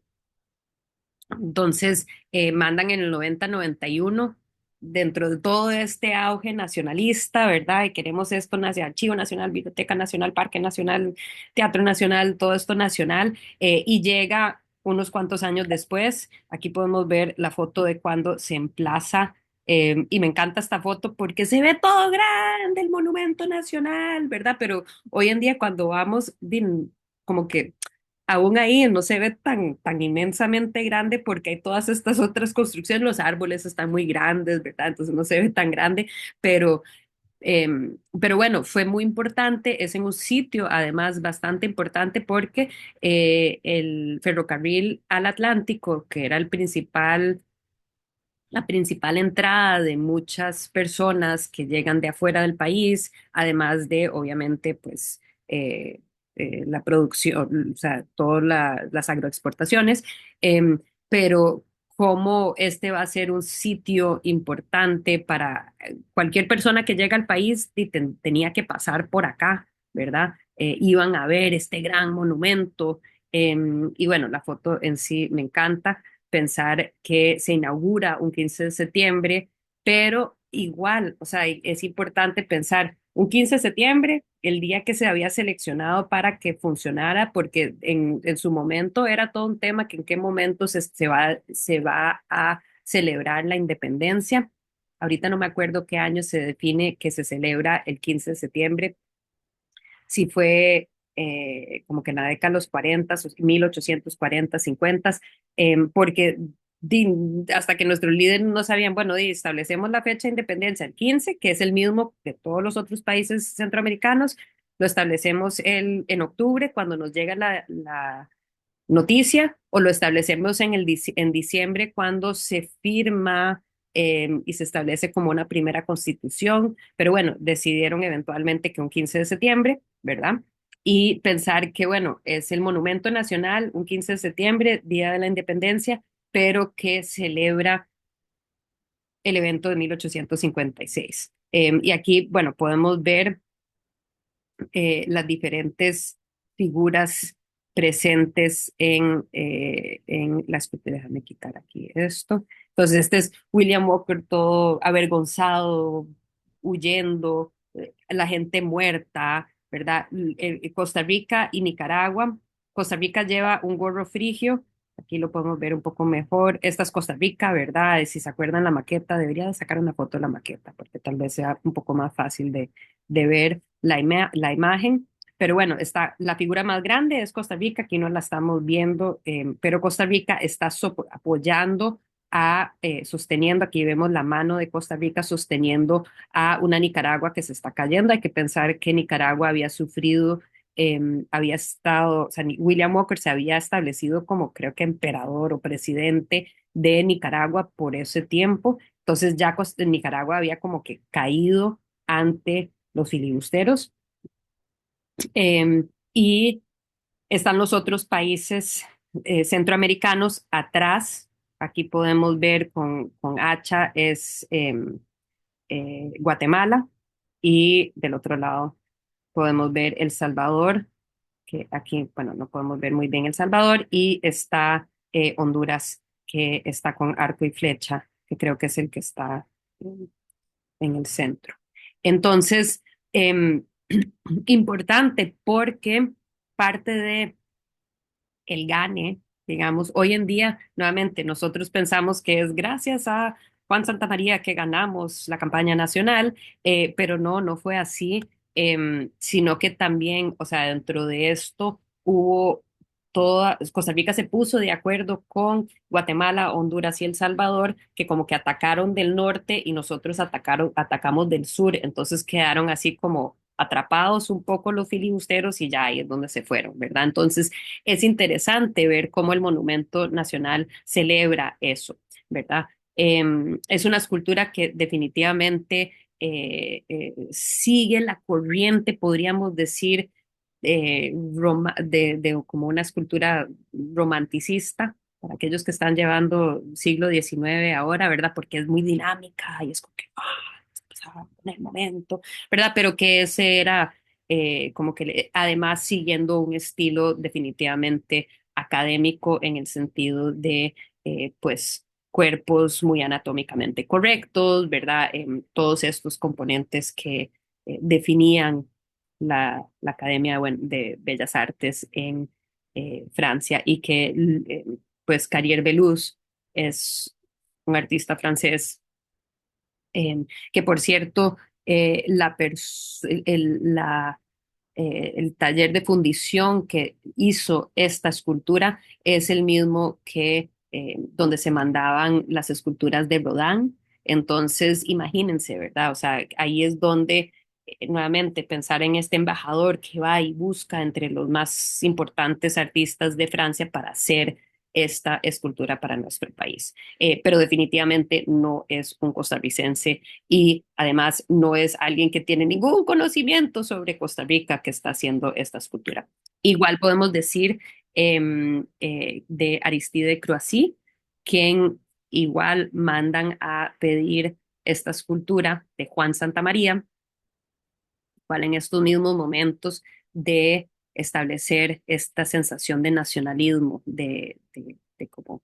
Entonces, mandan en el 90-91, dentro de todo este auge nacionalista, ¿verdad? Y queremos esto, Archivo Nacional, Biblioteca Nacional, Parque Nacional, Teatro Nacional, todo esto nacional, y llega unos cuantos años después. Aquí podemos ver la foto de cuando se emplaza, y me encanta esta foto porque se ve todo grande, el Monumento Nacional, ¿verdad? Pero hoy en día cuando vamos, como que aún ahí no se ve tan inmensamente grande porque hay todas estas otras construcciones, los árboles están muy grandes, ¿verdad? Entonces no se ve tan grande, pero, pero bueno, fue muy importante, es en un sitio además bastante importante porque el ferrocarril al Atlántico, que era la principal entrada de muchas personas que llegan de afuera del país, además de, obviamente, pues, la producción, o sea, todas las agroexportaciones, pero cómo este va a ser un sitio importante para cualquier persona que llega al país y tenía que pasar por acá, ¿verdad? Iban a ver este gran monumento, y bueno, la foto en sí me encanta pensar que se inaugura un 15 de septiembre, pero igual, o sea, es importante pensar un 15 de septiembre, el día que se había seleccionado para que funcionara, porque en su momento era todo un tema que en qué momento se va a celebrar la independencia. Ahorita no me acuerdo qué año se define que se celebra el 15 de septiembre, si fue como que en la década de los 40, 1840, 50, porque hasta que nuestros líderes no sabían, bueno, establecemos la fecha de independencia el 15, que es el mismo de todos los otros países centroamericanos, lo establecemos en octubre cuando nos llega la noticia, o lo establecemos en diciembre cuando se firma. y se establece como una primera constitución, pero bueno, decidieron eventualmente que un 15 de septiembre, ¿verdad? Y pensar que, bueno, es el monumento nacional, un 15 de septiembre, Día de la Independencia, pero que celebra el evento de 1856. Y aquí, bueno, podemos ver las diferentes figuras presentes en la escultura. Déjame quitar aquí esto. Entonces, este es William Walker todo avergonzado, huyendo, la gente muerta, ¿verdad? Costa Rica y Nicaragua. Costa Rica lleva un gorro frigio. Aquí lo podemos ver un poco mejor. Esta es Costa Rica, ¿verdad? Si se acuerdan la maqueta, debería de sacar una foto de la maqueta, porque tal vez sea un poco más fácil de ver la imagen. Pero bueno, está, la figura más grande es Costa Rica, aquí no la estamos viendo, pero Costa Rica está apoyando sosteniendo, aquí vemos la mano de Costa Rica sosteniendo a una Nicaragua que se está cayendo. Hay que pensar que Nicaragua había sufrido, había estado, o sea, William Walker se había establecido como creo que emperador o presidente de Nicaragua por ese tiempo. Entonces ya Nicaragua había como que caído ante los filibusteros. Y están los otros países centroamericanos atrás. Aquí podemos ver con hacha es Guatemala y del otro lado podemos ver El Salvador, que aquí, bueno, no podemos ver muy bien El Salvador, y está Honduras, que está con arco y flecha, que creo que es el que está en el centro. Entonces, importante porque parte de el gane, digamos, hoy en día, nuevamente, nosotros pensamos que es gracias a Juan Santamaría que ganamos la campaña nacional, pero no, no fue así, sino que también, o sea, dentro de esto hubo Costa Rica se puso de acuerdo con Guatemala, Honduras y El Salvador, que como que atacaron del norte y nosotros atacamos del sur, entonces quedaron así como atrapados un poco los filibusteros y ya ahí es donde se fueron, ¿verdad? Entonces, es interesante ver cómo el Monumento Nacional celebra eso, ¿verdad? Es una escultura que definitivamente sigue la corriente, podríamos decir, como una escultura romanticista, para aquellos que están llevando siglo XIX ahora, ¿verdad? Porque es muy dinámica y es como que, pasaba en el momento, ¿verdad? Pero que ese era como que además siguiendo un estilo definitivamente académico en el sentido de, pues, cuerpos muy anatómicamente correctos, ¿verdad? Todos estos componentes que definían la Academia de Bellas Artes en Francia y que, pues, Carrier Belleuse es un artista francés que por cierto, el taller de fundición que hizo esta escultura es el mismo que donde se mandaban las esculturas de Rodin. Entonces, imagínense, ¿verdad? O sea, ahí es donde nuevamente pensar en este embajador que va y busca entre los más importantes artistas de Francia para hacer esta escultura para nuestro país. Pero definitivamente no es un costarricense y además no es alguien que tiene ningún conocimiento sobre Costa Rica que está haciendo esta escultura. Igual podemos decir de Aristide Croacy, quien igual mandan a pedir esta escultura de Juan Santamaría, igual en estos mismos momentos de establecer esta sensación de nacionalismo, de como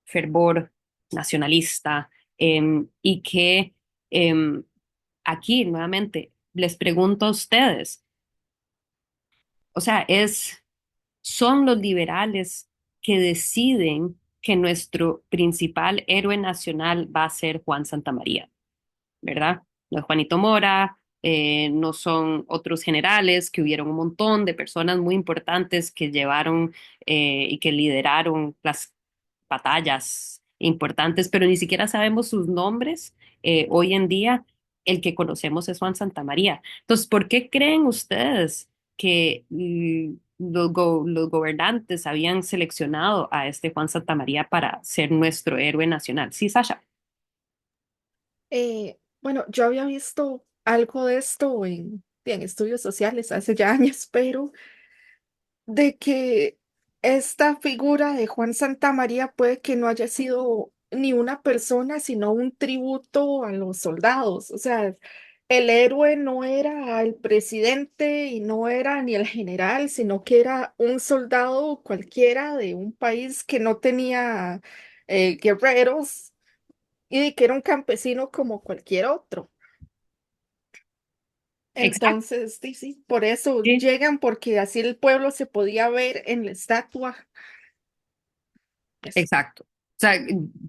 fervor nacionalista, y que aquí nuevamente les pregunto a ustedes, o sea, son los liberales que deciden que nuestro principal héroe nacional va a ser Juan Santamaría, ¿verdad? No es Juanito Mora, no son otros generales, que hubieron un montón de personas muy importantes que llevaron y que lideraron las batallas importantes, pero ni siquiera sabemos sus nombres. Hoy en día, el que conocemos es Juan Santamaría. Entonces, ¿por qué creen ustedes que los gobernantes habían seleccionado a este Juan Santamaría para ser nuestro héroe nacional? Sí, Sasha. Bueno, yo había visto algo de esto en estudios sociales hace ya años, pero de que esta figura de Juan Santamaría puede que no haya sido ni una persona, sino un tributo a los soldados. O sea, el héroe no era el presidente y no era ni el general, sino que era un soldado cualquiera de un país que no tenía guerreros y que era un campesino como cualquier otro. Exacto. Entonces, sí, sí, por eso llegan, porque así el pueblo se podía ver en la estatua. Eso. Exacto. O sea,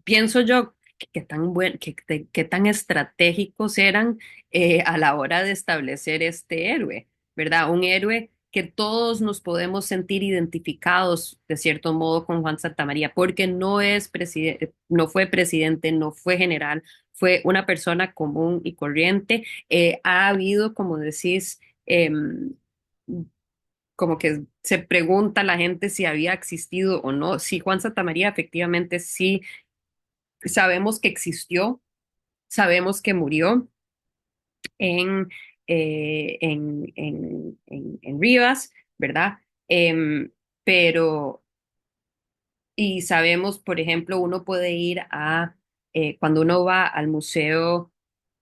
pienso yo que tan que tan estratégicos eran a la hora de establecer este héroe, ¿verdad? Un héroe que todos nos podemos sentir identificados de cierto modo con Juan Santamaría, porque no es presidente, no fue presidente, no fue general, fue una persona común y corriente. Ha habido, como decís, como que se pregunta la gente si había existido o no. Sí, Juan Santamaría efectivamente sí, sabemos que existió, sabemos que murió en, en Rivas, ¿verdad? Em, pero y sabemos, por ejemplo, uno puede ir a, cuando uno va al Museo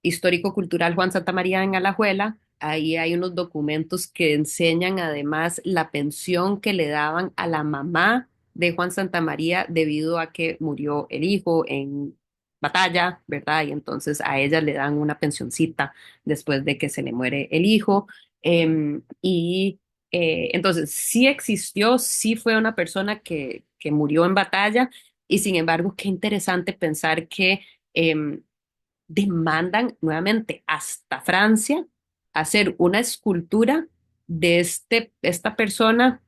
Histórico-Cultural Juan Santamaría en Alajuela, ahí hay unos documentos que enseñan además la pensión que le daban a la mamá de Juan Santamaría debido a que murió el hijo en batalla, ¿verdad? Y entonces a ella le dan una pensioncita después de que se le muere el hijo. Y entonces, sí existió, sí fue una persona que murió en batalla y sin embargo, qué interesante pensar que demandan nuevamente hasta Francia hacer una escultura de esta persona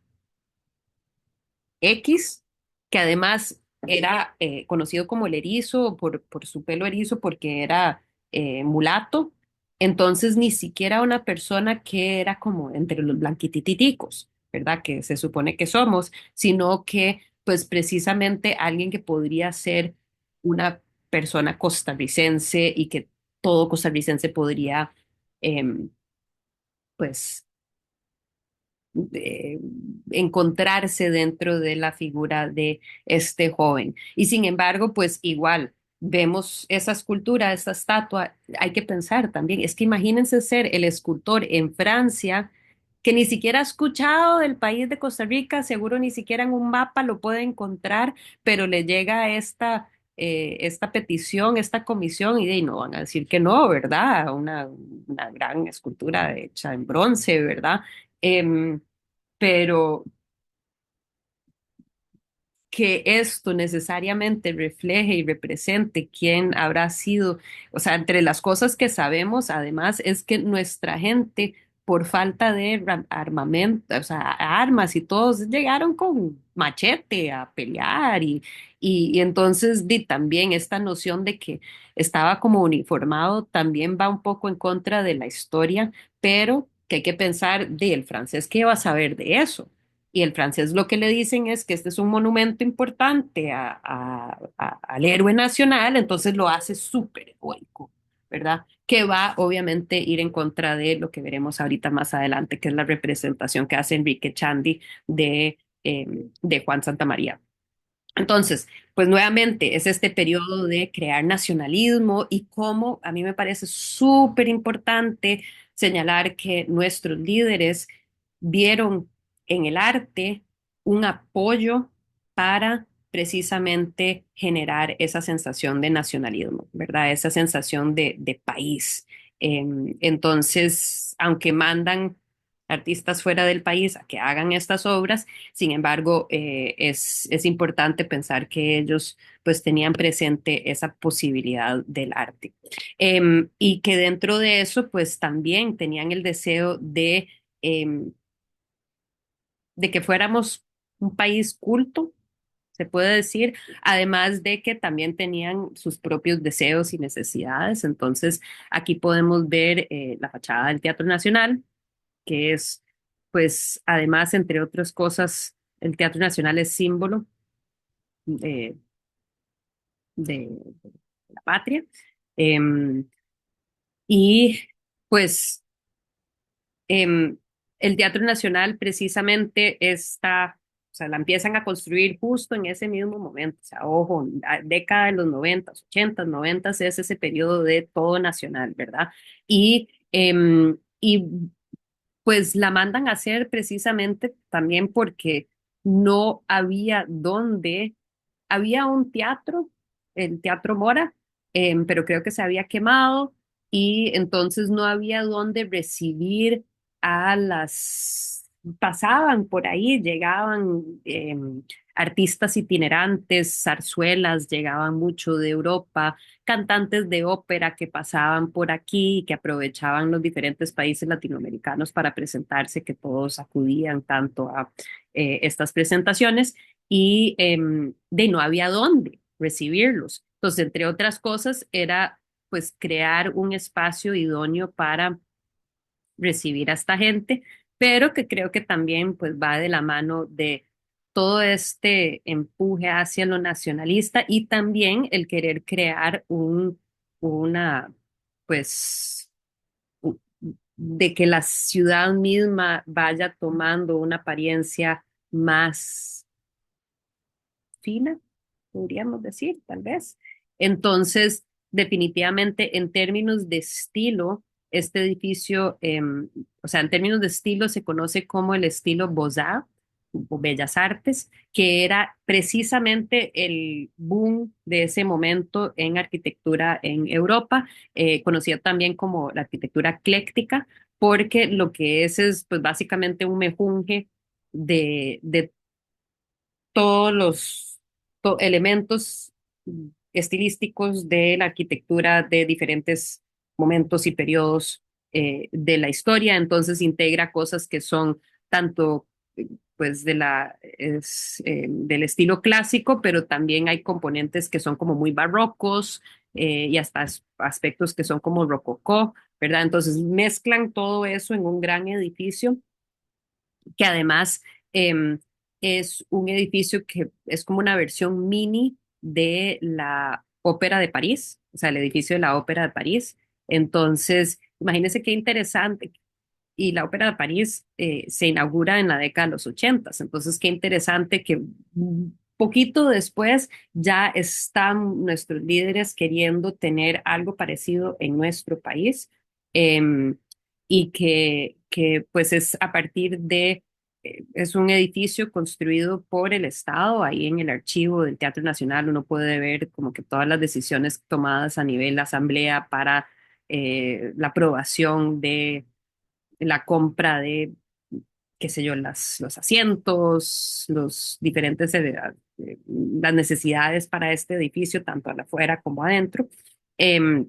X, que además era conocido como el erizo por su pelo erizo porque era mulato, entonces ni siquiera una persona que era como entre los blanquitititicos, ¿verdad? Que se supone que somos, sino que pues precisamente alguien que podría ser una persona costarricense y que todo costarricense podría em, pues eh, encontrarse dentro de la figura de este joven. Y sin embargo, pues igual vemos esa escultura, esa estatua, hay que pensar también, es que imagínense ser el escultor en Francia, que ni siquiera ha escuchado del país de Costa Rica, seguro ni siquiera en un mapa lo puede encontrar, pero le llega esta petición, esta comisión, y de ahí no van a decir que no, ¿verdad? Una gran escultura hecha en bronce, ¿verdad? Em, pero que esto necesariamente refleje y represente quién habrá sido, o sea, entre las cosas que sabemos, además, es que nuestra gente, por falta de armamento, o sea, armas y todos llegaron con machete a pelear y entonces también esta noción de que estaba como uniformado también va un poco en contra de la historia, pero que hay que pensar el francés, ¿qué va a saber de eso? Y el francés lo que le dicen es que este es un monumento importante al héroe nacional, entonces lo hace súper heroico, ¿verdad? Que va obviamente a ir en contra de lo que veremos ahorita más adelante, que es la representación que hace Enrique Chandy de Juan Santamaría. Entonces, pues nuevamente es este periodo de crear nacionalismo y cómo a mí me parece súper importante señalar que nuestros líderes vieron en el arte un apoyo para precisamente generar esa sensación de nacionalismo, ¿verdad? Esa sensación de país. Entonces, aunque mandan artistas fuera del país a que hagan estas obras, sin embargo, es importante pensar que ellos pues tenían presente esa posibilidad del arte. Y que dentro de eso pues también tenían el deseo de que fuéramos un país culto, se puede decir, además de que también tenían sus propios deseos y necesidades. Entonces, aquí podemos ver la fachada del Teatro Nacional, que es, pues, además, entre otras cosas, el Teatro Nacional es símbolo de, de la patria. Em, y pues em, el Teatro Nacional precisamente está, o sea, la empiezan a construir justo en ese mismo momento, o sea, ojo, la década de los 90, 80, 90 es ese periodo de todo nacional, ¿verdad? Y pues la mandan a hacer precisamente también porque no había dónde, había un teatro, el Teatro Mora, pero creo que se había quemado y entonces no había dónde recibir a las, pasaban por ahí, llegaban artistas itinerantes, zarzuelas, llegaban mucho de Europa, cantantes de ópera que pasaban por aquí y que aprovechaban los diferentes países latinoamericanos para presentarse, que todos acudían tanto a estas presentaciones y de no había dónde recibirlos. Entonces, entre otras cosas, era pues crear un espacio idóneo para recibir a esta gente, pero que creo que también pues va de la mano de todo este empuje hacia lo nacionalista y también el querer crear una, pues, de que la ciudad misma vaya tomando una apariencia más fina, podríamos decir, tal vez. Entonces, definitivamente, en términos de estilo, este edificio, o sea, en términos de estilo, se conoce como el estilo Beaux-Arts o Bellas Artes, que era precisamente el boom de ese momento en arquitectura en Europa, conocida también como la arquitectura ecléctica, porque lo que es pues básicamente un mejunje de todos los elementos estilísticos de la arquitectura de diferentes momentos y periodos de la historia. Entonces integra cosas que son tanto pues del estilo clásico, pero también hay componentes que son como muy barrocos y hasta aspectos que son como rococó, ¿verdad? Entonces mezclan todo eso en un gran edificio que además eh, es un edificio que es como una versión mini de la Ópera de París, o sea, el edificio de la Ópera de París. Entonces, imagínense qué interesante. Y la Ópera de París se inaugura en la década de los 80, entonces qué interesante que un poquito después ya están nuestros líderes queriendo tener algo parecido en nuestro país y que pues es a partir de, es un edificio construido por el Estado, ahí en el archivo del Teatro Nacional uno puede ver como que todas las decisiones tomadas a nivel asamblea para la aprobación de la compra de, qué sé yo, los asientos, los diferentes, las necesidades para este edificio, tanto afuera como adentro, eh,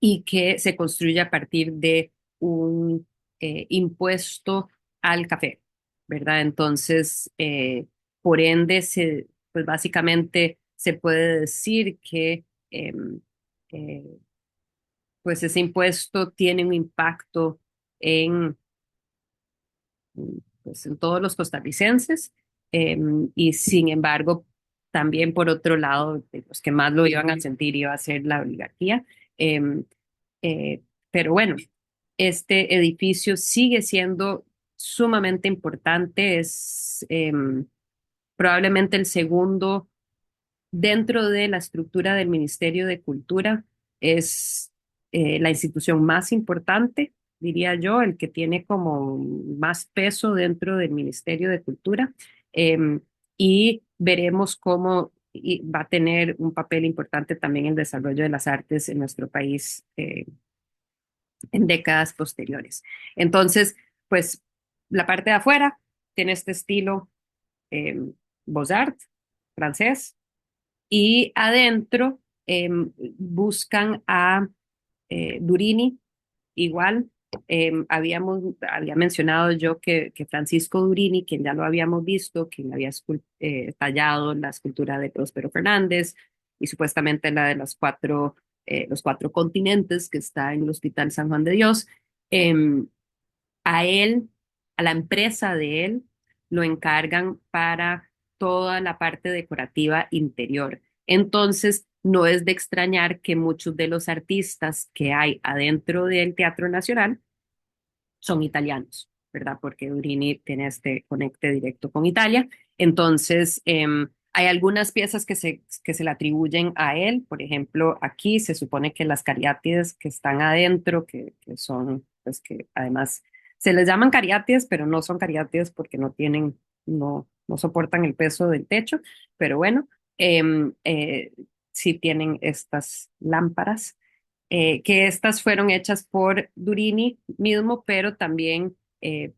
y que se construye a partir de un impuesto al café, ¿verdad? Entonces, por ende, pues básicamente se puede decir que eh, pues ese impuesto tiene un impacto en pues, en todos los costarricenses eh, y sin embargo también por otro lado de los que más lo iban a sentir iba a ser la oligarquía. Eh, pero bueno, este edificio sigue siendo sumamente importante, es probablemente el segundo dentro de la estructura del Ministerio de Cultura, es la institución más importante, diría yo, el que tiene como más peso dentro del Ministerio de Cultura. Eh, y veremos cómo va a tener un papel importante también en el desarrollo de las artes en nuestro país en décadas posteriores. Entonces, pues la parte de afuera tiene este estilo eh, Beaux-Arts francés, y adentro buscan a Durini, igual. Había mencionado yo que Francisco Durini, quien ya lo habíamos visto, quien había tallado la escultura de Próspero Fernández y supuestamente la de los cuatro continentes que está en el Hospital San Juan de Dios, em, a él, a la empresa de él, lo encargan para toda la parte decorativa interior. Entonces, no es de extrañar que muchos de los artistas que hay adentro del Teatro Nacional son italianos, ¿verdad? Porque Urini tiene este conecte directo con Italia. Entonces, hay algunas piezas que se le atribuyen a él. Por ejemplo, aquí se supone que las cariátides que están adentro, que son, pues que además se les llaman cariátides, pero no son cariátides porque no tienen, no soportan el peso del techo. Pero bueno, sí tienen estas lámparas que estas fueron hechas por Durini mismo, pero también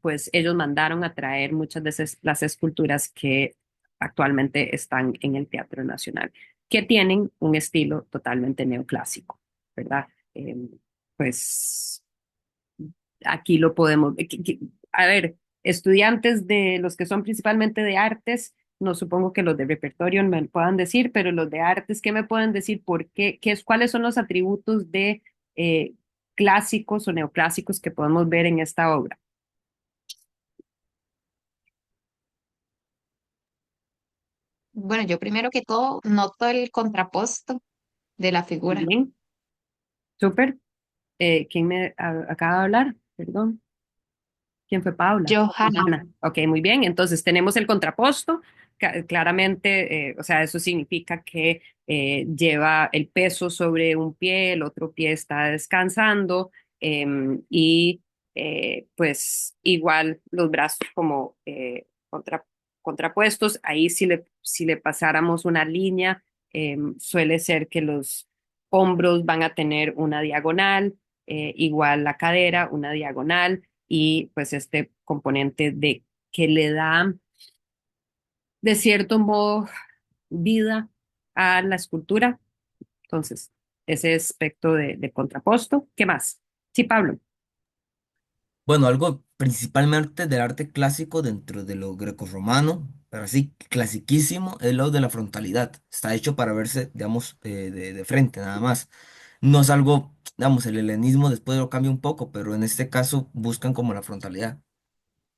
pues ellos mandaron a traer muchas de las esculturas que actualmente están en el Teatro Nacional, que tienen un estilo totalmente neoclásico, ¿verdad? Pues aquí lo podemos, a ver, estudiantes de los que son principalmente de artes, no supongo que los de repertorio me lo puedan decir, pero los de artes, ¿qué me pueden decir? ¿Por qué? ¿Cuáles son los atributos de eh, clásicos o neoclásicos que podemos ver en esta obra? Bueno, yo primero que todo noto el contrapposto de la figura. Bien, súper. ¿Quién acaba de hablar? Perdón. ¿Quién fue Paula? Johanna, Ana. Ok, muy bien. Entonces tenemos el contraposto. Claramente, o sea, eso significa que lleva el peso sobre un pie, el otro pie está descansando y pues igual los brazos como contrapuestos. Ahí si le pasáramos una línea, suele ser que los hombros van a tener una diagonal, igual la cadera, una diagonal y pues este componente de que le da de cierto modo vida a la escultura. Entonces, ese aspecto de contraposto. ¿Qué más? Sí, Pablo. Bueno, algo principalmente del arte clásico dentro de lo grecorromano, pero así clasiquísimo, es lo de la frontalidad. Está hecho para verse, digamos, de frente, nada más. No es algo, digamos, el helenismo después lo cambia un poco, pero en este caso buscan como la frontalidad.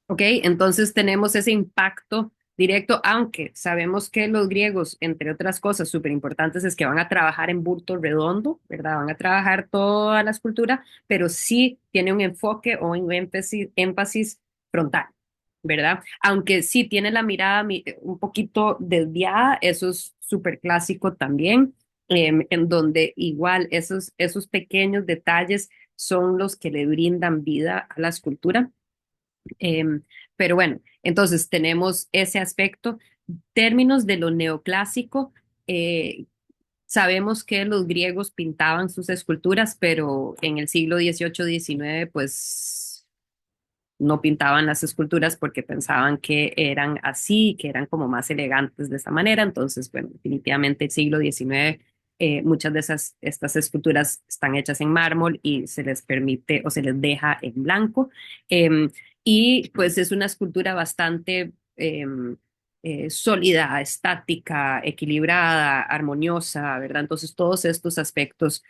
¿Ok? Entonces tenemos ese impacto directo, aunque sabemos que los griegos, entre otras cosas súper importantes, es que van a trabajar en bulto redondo, ¿verdad? Van a trabajar toda la escultura, pero sí tiene un enfoque o un énfasis frontal, ¿verdad? Aunque sí tiene la mirada un poquito desviada, eso es súper clásico también, en donde igual esos pequeños detalles son los que le brindan vida a la escultura. Em, pero bueno, entonces tenemos ese aspecto. Términos de lo neoclásico, eh, sabemos que los griegos pintaban sus esculturas, pero en el siglo XVIII, XIX, pues no pintaban las esculturas porque pensaban que eran así, que eran como más elegantes de esa manera. Entonces, bueno, definitivamente el siglo XIX, muchas de estas esculturas están hechas en mármol y se les permite o se les deja en blanco. Em, y pues es una escultura bastante sólida, estática, equilibrada, armoniosa, ¿verdad? Entonces, todos estos aspectos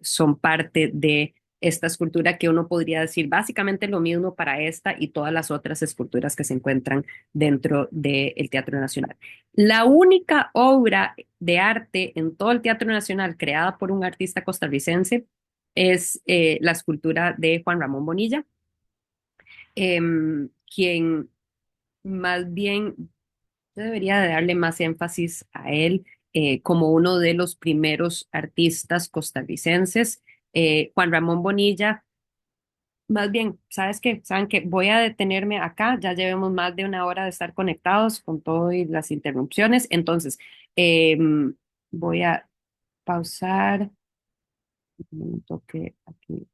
son parte de esta escultura que uno podría decir básicamente lo mismo para esta y todas las otras esculturas que se encuentran dentro del Teatro Nacional. La única obra de arte en todo el Teatro Nacional creada por un artista costarricense es la escultura de Juan Ramón Bonilla, quien más bien yo debería de darle más énfasis a él como uno de los primeros artistas costarricenses. Juan Ramón Bonilla. Más bien, ¿sabes qué? ¿Saben qué? Voy a detenerme acá, ya llevemos más de una hora de estar conectados con todo y las interrupciones, entonces voy a pausar un momento que aquí.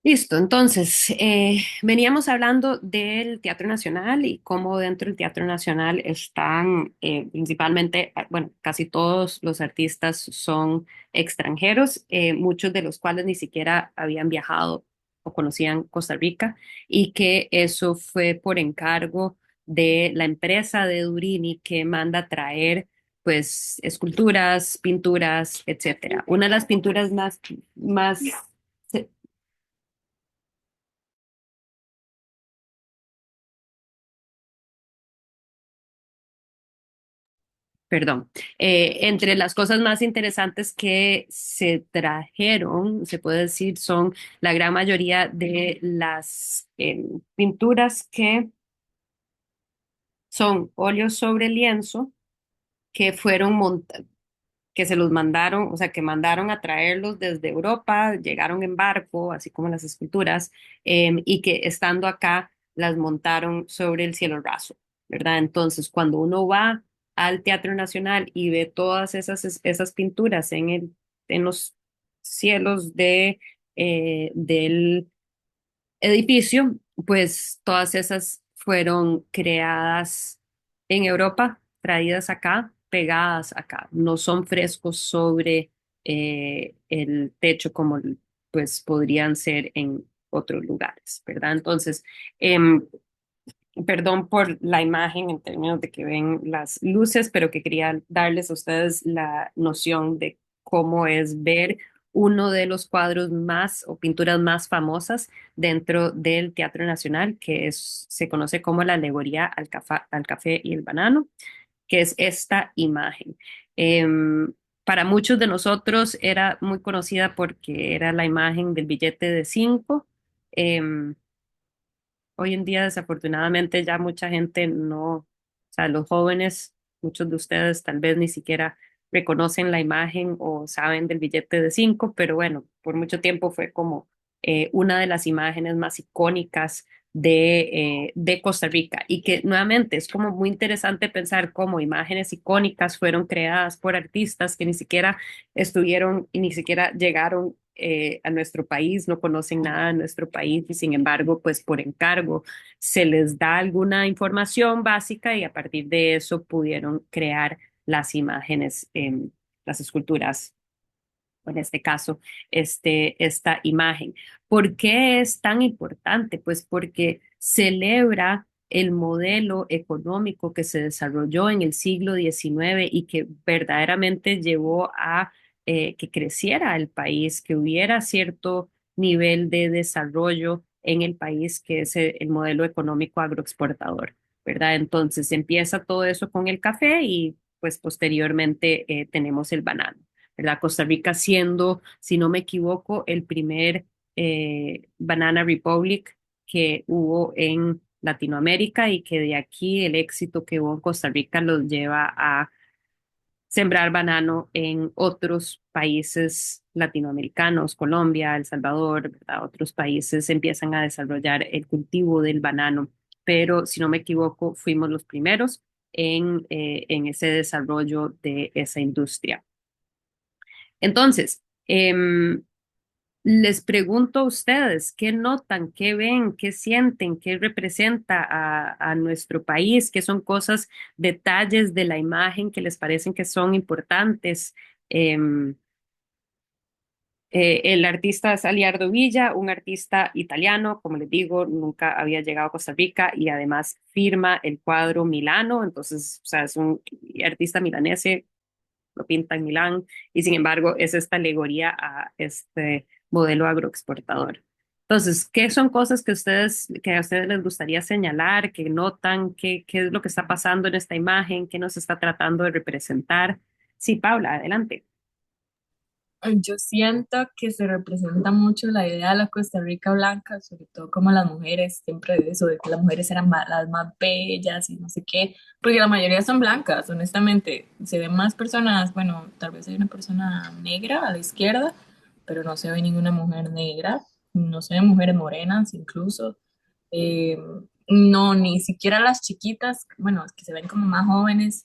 Listo, entonces, veníamos hablando del Teatro Nacional y cómo dentro del Teatro Nacional están principalmente, bueno, casi todos los artistas son extranjeros, muchos de los cuales ni siquiera habían viajado o conocían Costa Rica y que eso fue por encargo de la empresa de Durini que manda traer pues esculturas, pinturas, etcétera. Una de las pinturas más Perdón. Entre las cosas más interesantes que se trajeron, se puede decir, son la gran mayoría de las pinturas que son óleos sobre lienzo que fueron que se los mandaron, o sea, que mandaron a traerlos desde Europa, llegaron en barco, así como las esculturas, y que estando acá las montaron sobre el cielo raso, ¿verdad? Entonces, cuando uno va al Teatro Nacional y ve todas esas pinturas en los cielos del edificio, pues todas esas fueron creadas en Europa, traídas acá, pegadas acá. No son frescos sobre el techo como pues podrían ser en otros lugares, ¿verdad? Entonces, em, perdón por la imagen en términos de que ven las luces, pero que quería darles a ustedes la noción de cómo es ver uno de los cuadros más o pinturas más famosas dentro del Teatro Nacional, se conoce como la alegoría al café y el banano, que es esta imagen. Para muchos de nosotros era muy conocida porque era la imagen del billete de 5. Hoy en día, desafortunadamente, ya mucha gente no, o sea, los jóvenes, muchos de ustedes tal vez ni siquiera reconocen la imagen o saben del billete de 5, pero bueno, por mucho tiempo fue como una de las imágenes más icónicas de Costa Rica y que nuevamente es como muy interesante pensar cómo imágenes icónicas fueron creadas por artistas que ni siquiera estuvieron y ni siquiera llegaron a nuestro país, no conocen nada de nuestro país y sin embargo, pues por encargo se les da alguna información básica y a partir de eso pudieron crear las imágenes, las esculturas, o en este caso, esta imagen. ¿Por qué es tan importante? Pues porque celebra el modelo económico que se desarrolló en el siglo XIX y que verdaderamente llevó a que creciera el país, que hubiera cierto nivel de desarrollo en el país, que es el modelo económico agroexportador, ¿verdad? Entonces empieza todo eso con el café y pues posteriormente tenemos el banano. ¿Verdad? Costa Rica siendo, si no me equivoco, el primer Banana Republic que hubo en Latinoamérica y que de aquí el éxito que hubo en Costa Rica los lleva a sembrar banano en otros países latinoamericanos, Colombia, El Salvador, ¿verdad? Otros países empiezan a desarrollar el cultivo del banano, pero si no me equivoco, fuimos los primeros en ese desarrollo de esa industria. Entonces, les pregunto a ustedes, ¿qué notan, qué ven, qué sienten, qué representa a nuestro país? ¿Qué son cosas, detalles de la imagen que les parecen que son importantes? Em, el artista es Aliardo Villa, un artista italiano, como les digo, nunca había llegado a Costa Rica y además firma el cuadro Milano, entonces, o sea, es un artista milanese, lo pinta en Milán, y sin embargo es esta alegoría a este modelo agroexportador. Entonces, ¿qué son cosas que a ustedes les gustaría señalar, que notan, qué es lo que está pasando en esta imagen, qué nos está tratando de representar? Sí, Paula, adelante. Yo siento que se representa mucho la idea de la Costa Rica blanca, sobre todo como las mujeres, siempre de eso, de que las mujeres eran las más bellas y no sé qué, porque la mayoría son blancas, honestamente. Se ven más personas, bueno, tal vez hay una persona negra a la izquierda, pero no se ve ninguna mujer negra, no se ven mujeres morenas incluso. Eh, no, ni siquiera las chiquitas, bueno, que se ven como más jóvenes,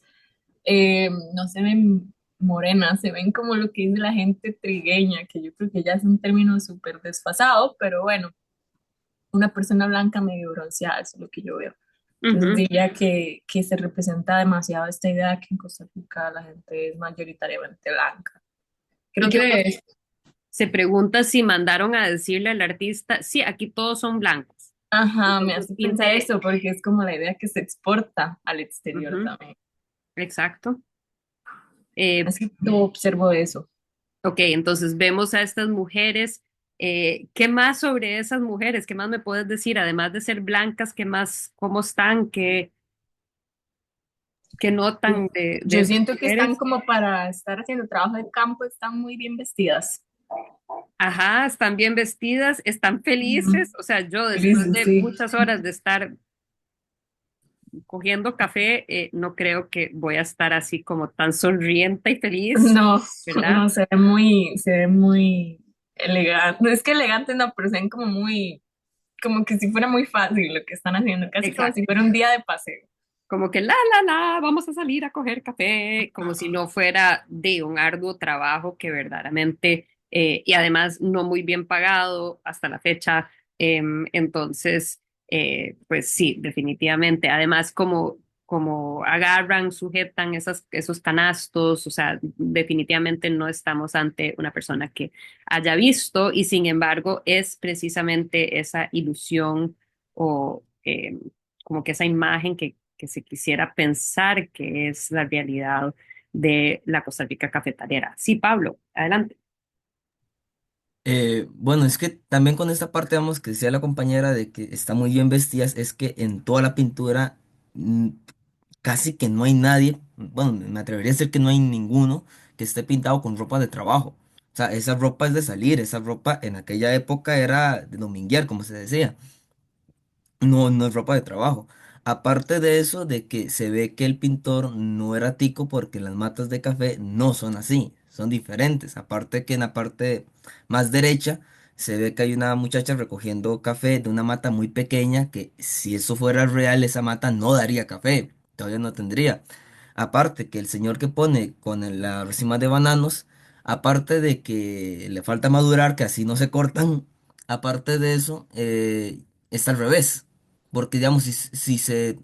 no se ven morenas, se ven como lo que dice la gente trigueña, que yo creo que ya es un término súper desfasado, pero bueno, una persona blanca medio bronceada, eso es lo que yo veo. Entonces Ujú. diría que se representa demasiado esta idea que en Costa Rica la gente es mayoritariamente blanca. Creo Yo que, se pregunta si mandaron a decirle al artista, sí, aquí todos son blancos. ajá, me Entonces hace pensar pinte, eso, porque es como la idea que se exporta al exterior ujú, también. exacto. Eh, Así que yo observo eso. Ok, entonces vemos a estas mujeres. ¿Qué más sobre esas mujeres? ¿Qué más me puedes decir? Además de ser blancas, ¿qué más? ¿Cómo están? ¿Qué ¿Qué notan de Yo esas siento que están mujeres? como para estar haciendo trabajo de campo, están muy bien vestidas. Ajá, están bien vestidas, están Ujú. felices. O sea, yo después Felices, de sí. muchas horas de estar cogiendo café, no creo que voy a estar así como tan sonriente y feliz, No, ¿verdad? no, se ve muy elegante. No es que elegante, no, pero se ven como muy, como que si fuera muy fácil lo que están haciendo, casi como si Exacto. fuera un día de paseo. Como que vamos a salir a coger café, como si no fuera de un arduo trabajo que verdaderamente, y además no muy bien pagado hasta la fecha. Entonces, pues sí, definitivamente. Además, como agarran, sujetan esos canastos, o sea, definitivamente no estamos ante una persona que haya visto y sin embargo es precisamente esa ilusión o como que esa imagen que se quisiera pensar que es la realidad de la Costa Rica cafetalera. Sí, Pablo, adelante. Bueno, es que también con esta parte, vamos, que decía la compañera de que está muy bien vestidas, es que en toda la pintura mm, casi que no hay nadie, bueno, me atrevería a decir que no hay ninguno que esté pintado con ropa de trabajo. O sea, esa ropa es de salir, esa ropa en aquella época era de dominguear, como se decía. No, no es ropa de trabajo. Aparte de eso, de que se ve que el pintor no era tico porque las matas de café no son así, son diferentes. Aparte que en la parte más derecha se ve que hay una muchacha recogiendo café de una mata muy pequeña que si eso fuera real, esa mata no daría café, todavía no tendría. Aparte que el señor que pone con la racima de bananos, aparte de que le falta madurar, que así no se cortan, aparte de eso, está al revés. Porque, digamos, si se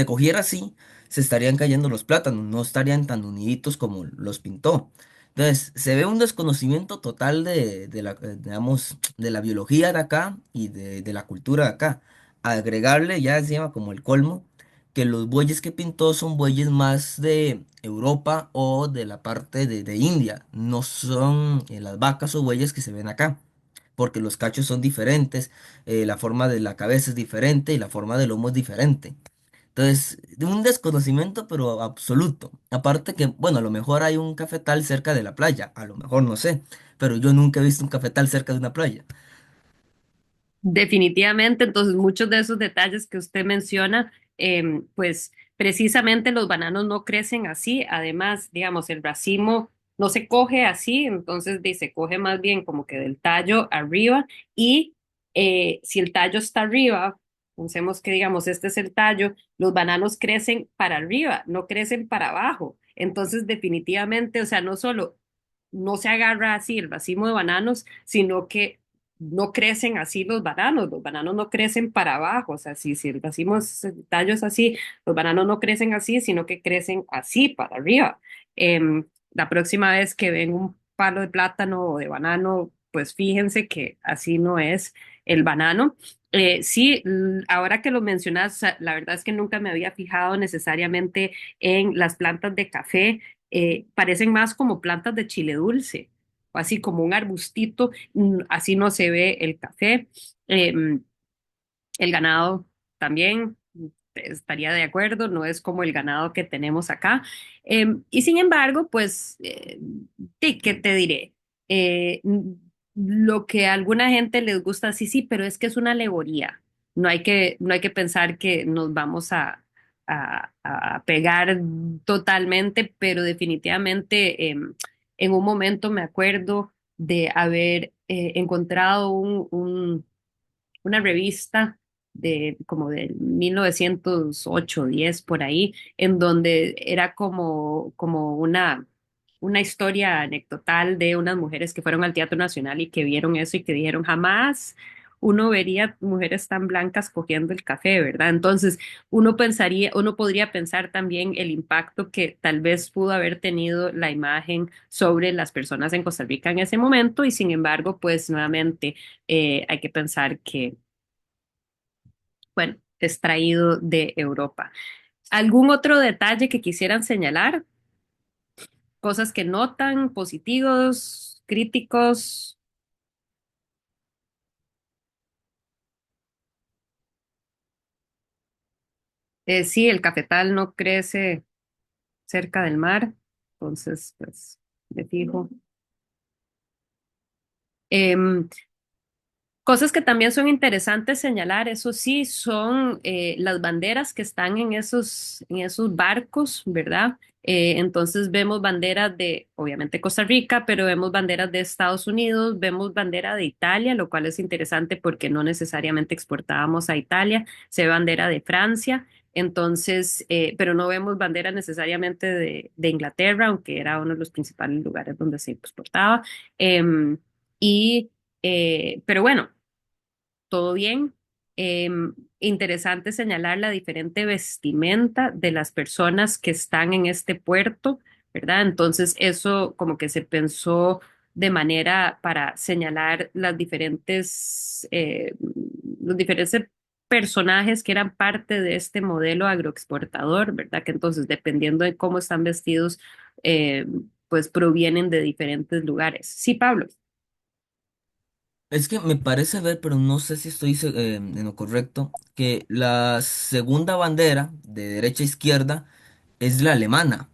cogiera así, se estarían cayendo los plátanos, no estarían tan uniditos como los pintó. Entonces, se ve un desconocimiento total de la, digamos, de la biología de acá y de la cultura de acá. Agregarle ya encima como el colmo, que los bueyes que pintó son bueyes más de Europa o de la parte de India, no son las vacas o bueyes que se ven acá porque los cachos son diferentes, la forma de la cabeza es diferente y la forma del lomo es diferente. Entonces, de un desconocimiento, pero absoluto. Aparte que, bueno, a lo mejor hay un cafetal cerca de la playa, a lo mejor no sé, pero yo nunca he visto un cafetal cerca de una playa. Definitivamente, entonces muchos de esos detalles que usted menciona, pues precisamente los bananos no crecen así. Además, digamos, el racimo no se coge así, entonces se coge más bien como que del tallo arriba y si el tallo está arriba, pensemos que digamos, este es el tallo, los bananos crecen para arriba, no crecen para abajo. Entonces, definitivamente, o sea, no solo no se agarra así el racimo de bananos, sino que no crecen así los bananos no crecen para abajo, o sea, si el racimo tallo es así, los bananos no crecen así, sino que crecen así para arriba. La próxima vez que ven un palo de plátano o de banano, pues fíjense que así no es el banano. Sí, ahora que lo mencionas, o sea, la verdad es que nunca me había fijado necesariamente en las plantas de café, parecen más como plantas de chile dulce, o así como un arbustito, así no se ve el café. Em, el ganado también estaría de acuerdo, no es como el ganado que tenemos acá. Y sin embargo, pues, sí, ¿qué te diré? Lo que a alguna gente les gusta, sí, sí, pero es que es una alegoría. No hay que pensar que nos vamos a pegar totalmente, pero definitivamente en un momento me acuerdo de haber encontrado una revista de como de 1908, 10 por ahí, en donde era como una historia anecdotal de unas mujeres que fueron al Teatro Nacional y que vieron eso y que dijeron jamás uno vería mujeres tan blancas cogiendo el café, ¿verdad? Entonces, uno podría pensar también el impacto que tal vez pudo haber tenido la imagen sobre las personas en Costa Rica en ese momento y sin embargo, pues nuevamente hay que pensar que bueno, es traído de Europa. ¿Algún otro detalle que quisieran señalar? Cosas que notan, positivos, críticos. Sí, el cafetal no crece cerca del mar, entonces, pues, de fijo. Em, Cosas que también son interesantes señalar, eso sí, son las banderas que están en esos barcos, ¿verdad? Entonces vemos banderas de, obviamente, Costa Rica, pero vemos banderas de Estados Unidos, vemos bandera de Italia, lo cual es interesante porque no necesariamente exportábamos a Italia, se ve bandera de Francia, entonces, pero no vemos bandera necesariamente de Inglaterra, aunque era uno de los principales lugares donde se exportaba. Em, y, pero bueno, todo bien. Interesante señalar la diferente vestimenta de las personas que están en este puerto, ¿verdad? Entonces, eso como que se pensó de manera para señalar los diferentes personajes que eran parte de este modelo agroexportador, ¿verdad? Que entonces, dependiendo de cómo están vestidos, eh, pues provienen de diferentes lugares. Sí, Pablo. Es que me parece ver, pero no sé si estoy en lo correcto, que la segunda bandera de derecha a izquierda es la alemana,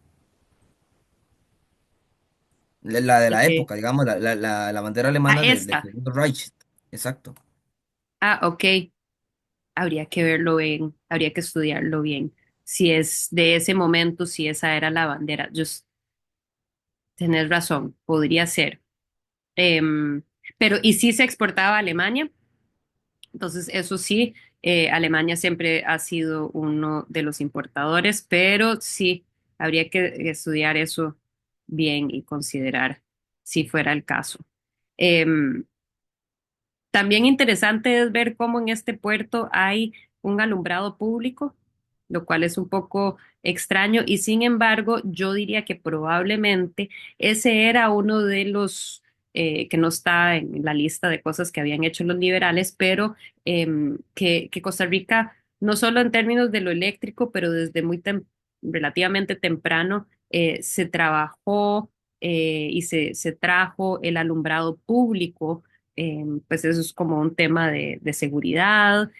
la de la Eh, época, digamos, la bandera alemana del esta. Segundo Reich. Exacto. Ah, ok. Habría que estudiarlo bien. Si es de ese momento, si esa era la bandera. Tenés razón, podría ser. Em, pero, ¿y si se exportaba a Alemania? Entonces, eso sí, Alemania siempre ha sido uno de los importadores, pero sí, habría que estudiar eso bien y considerar si fuera el caso. Em, También interesante es ver cómo en este puerto hay un alumbrado público, lo cual es un poco extraño y sin embargo yo diría que probablemente ese era uno de los que no está en la lista de cosas que habían hecho los liberales, pero que Costa Rica, no solo en términos de lo eléctrico, pero desde relativamente temprano se trabajó y se trajo el alumbrado público, pues eso es como un tema de seguridad,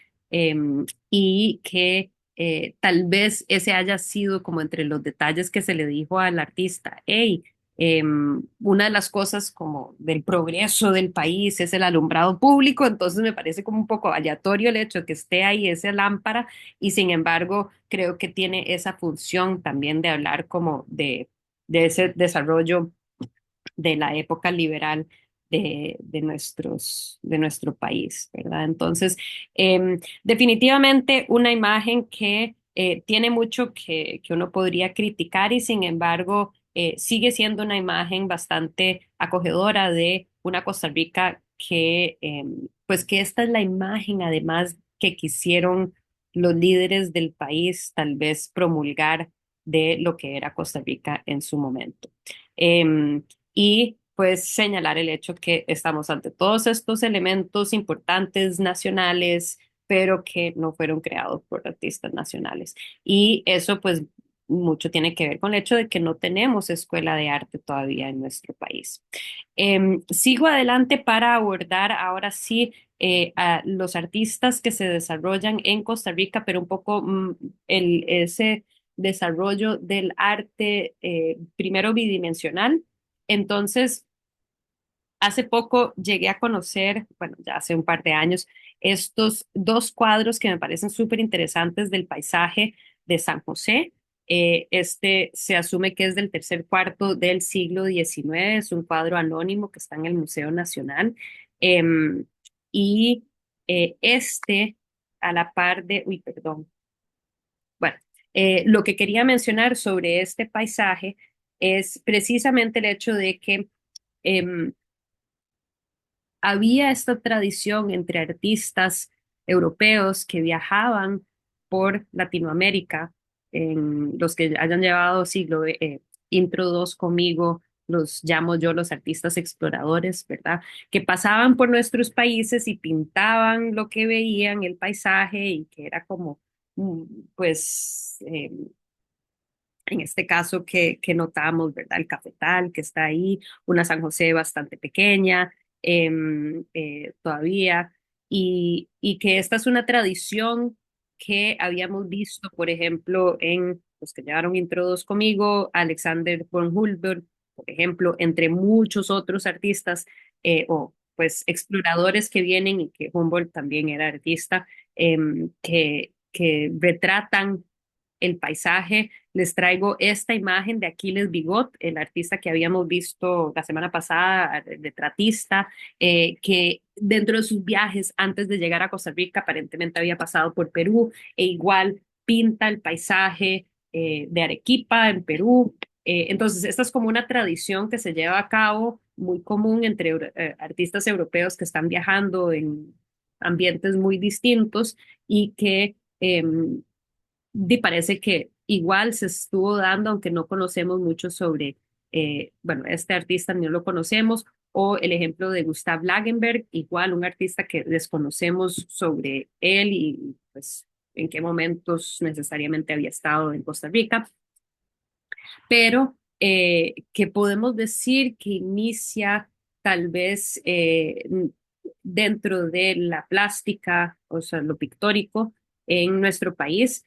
y que tal vez ese haya sido como entre los detalles que se le dijo al artista, hey, una de las cosas como del progreso del país es el alumbrado público, entonces me parece como un poco aleatorio el hecho de que esté ahí esa lámpara y sin embargo creo que tiene esa función también de hablar como de ese desarrollo de la época liberal de nuestro país, ¿verdad? Entonces, definitivamente una imagen que tiene mucho que uno podría criticar y sin embargo sigue siendo una imagen bastante acogedora de una Costa Rica pues que esta es la imagen además que quisieron los líderes del país tal vez promulgar de lo que era Costa Rica en su momento. Em, y pues señalar el hecho que estamos ante todos estos elementos importantes nacionales, pero que no fueron creados por artistas nacionales. Y eso pues mucho tiene que ver con el hecho de que no tenemos escuela de arte todavía en nuestro país. Sigo adelante para abordar ahora sí a los artistas que se desarrollan en Costa Rica, pero un poco ese desarrollo del arte primero bidimensional. Entonces, hace poco llegué a conocer, bueno, ya hace un par de años, estos dos cuadros que me parecen súper interesantes del paisaje de San José. Este se asume que es del tercer cuarto del siglo XIX, es un cuadro anónimo que está en el Museo Nacional. Em, y este, a la par de, uy, perdón, bueno, lo que quería mencionar sobre este paisaje es precisamente el hecho de que em, había esta tradición entre artistas europeos que viajaban por Latinoamérica, en los que hayan llevado Intro 2 conmigo, los llamo yo los artistas exploradores, ¿verdad? Que pasaban por nuestros países y pintaban lo que veían, el paisaje, y que era como, mm, pues, en este caso que notamos, ¿verdad? El cafetal que está ahí, una San José bastante pequeña todavía, y que esta es una tradición que habíamos visto, por ejemplo, en los que llevaron Intro 2 conmigo, Alexander von Humboldt, por ejemplo, entre muchos otros artistas o pues exploradores que vienen y que Humboldt también era artista, que retratan el paisaje. Les traigo esta imagen de Aquiles Bigot, el artista que habíamos visto la semana pasada, el retratista, que dentro de sus viajes antes de llegar a Costa Rica aparentemente había pasado por Perú e igual pinta el paisaje de Arequipa en Perú. Entonces, esta es como una tradición que se lleva a cabo muy común entre artistas europeos que están viajando en ambientes muy distintos y que parece que igual se estuvo dando, aunque no conocemos mucho sobre, bueno, este artista no lo conocemos, o el ejemplo de Gustav Lagenberg, igual un artista que desconocemos sobre él y pues en qué momentos necesariamente había estado en Costa Rica, pero que podemos decir que inicia tal vez dentro de la plástica, o sea, lo pictórico en nuestro país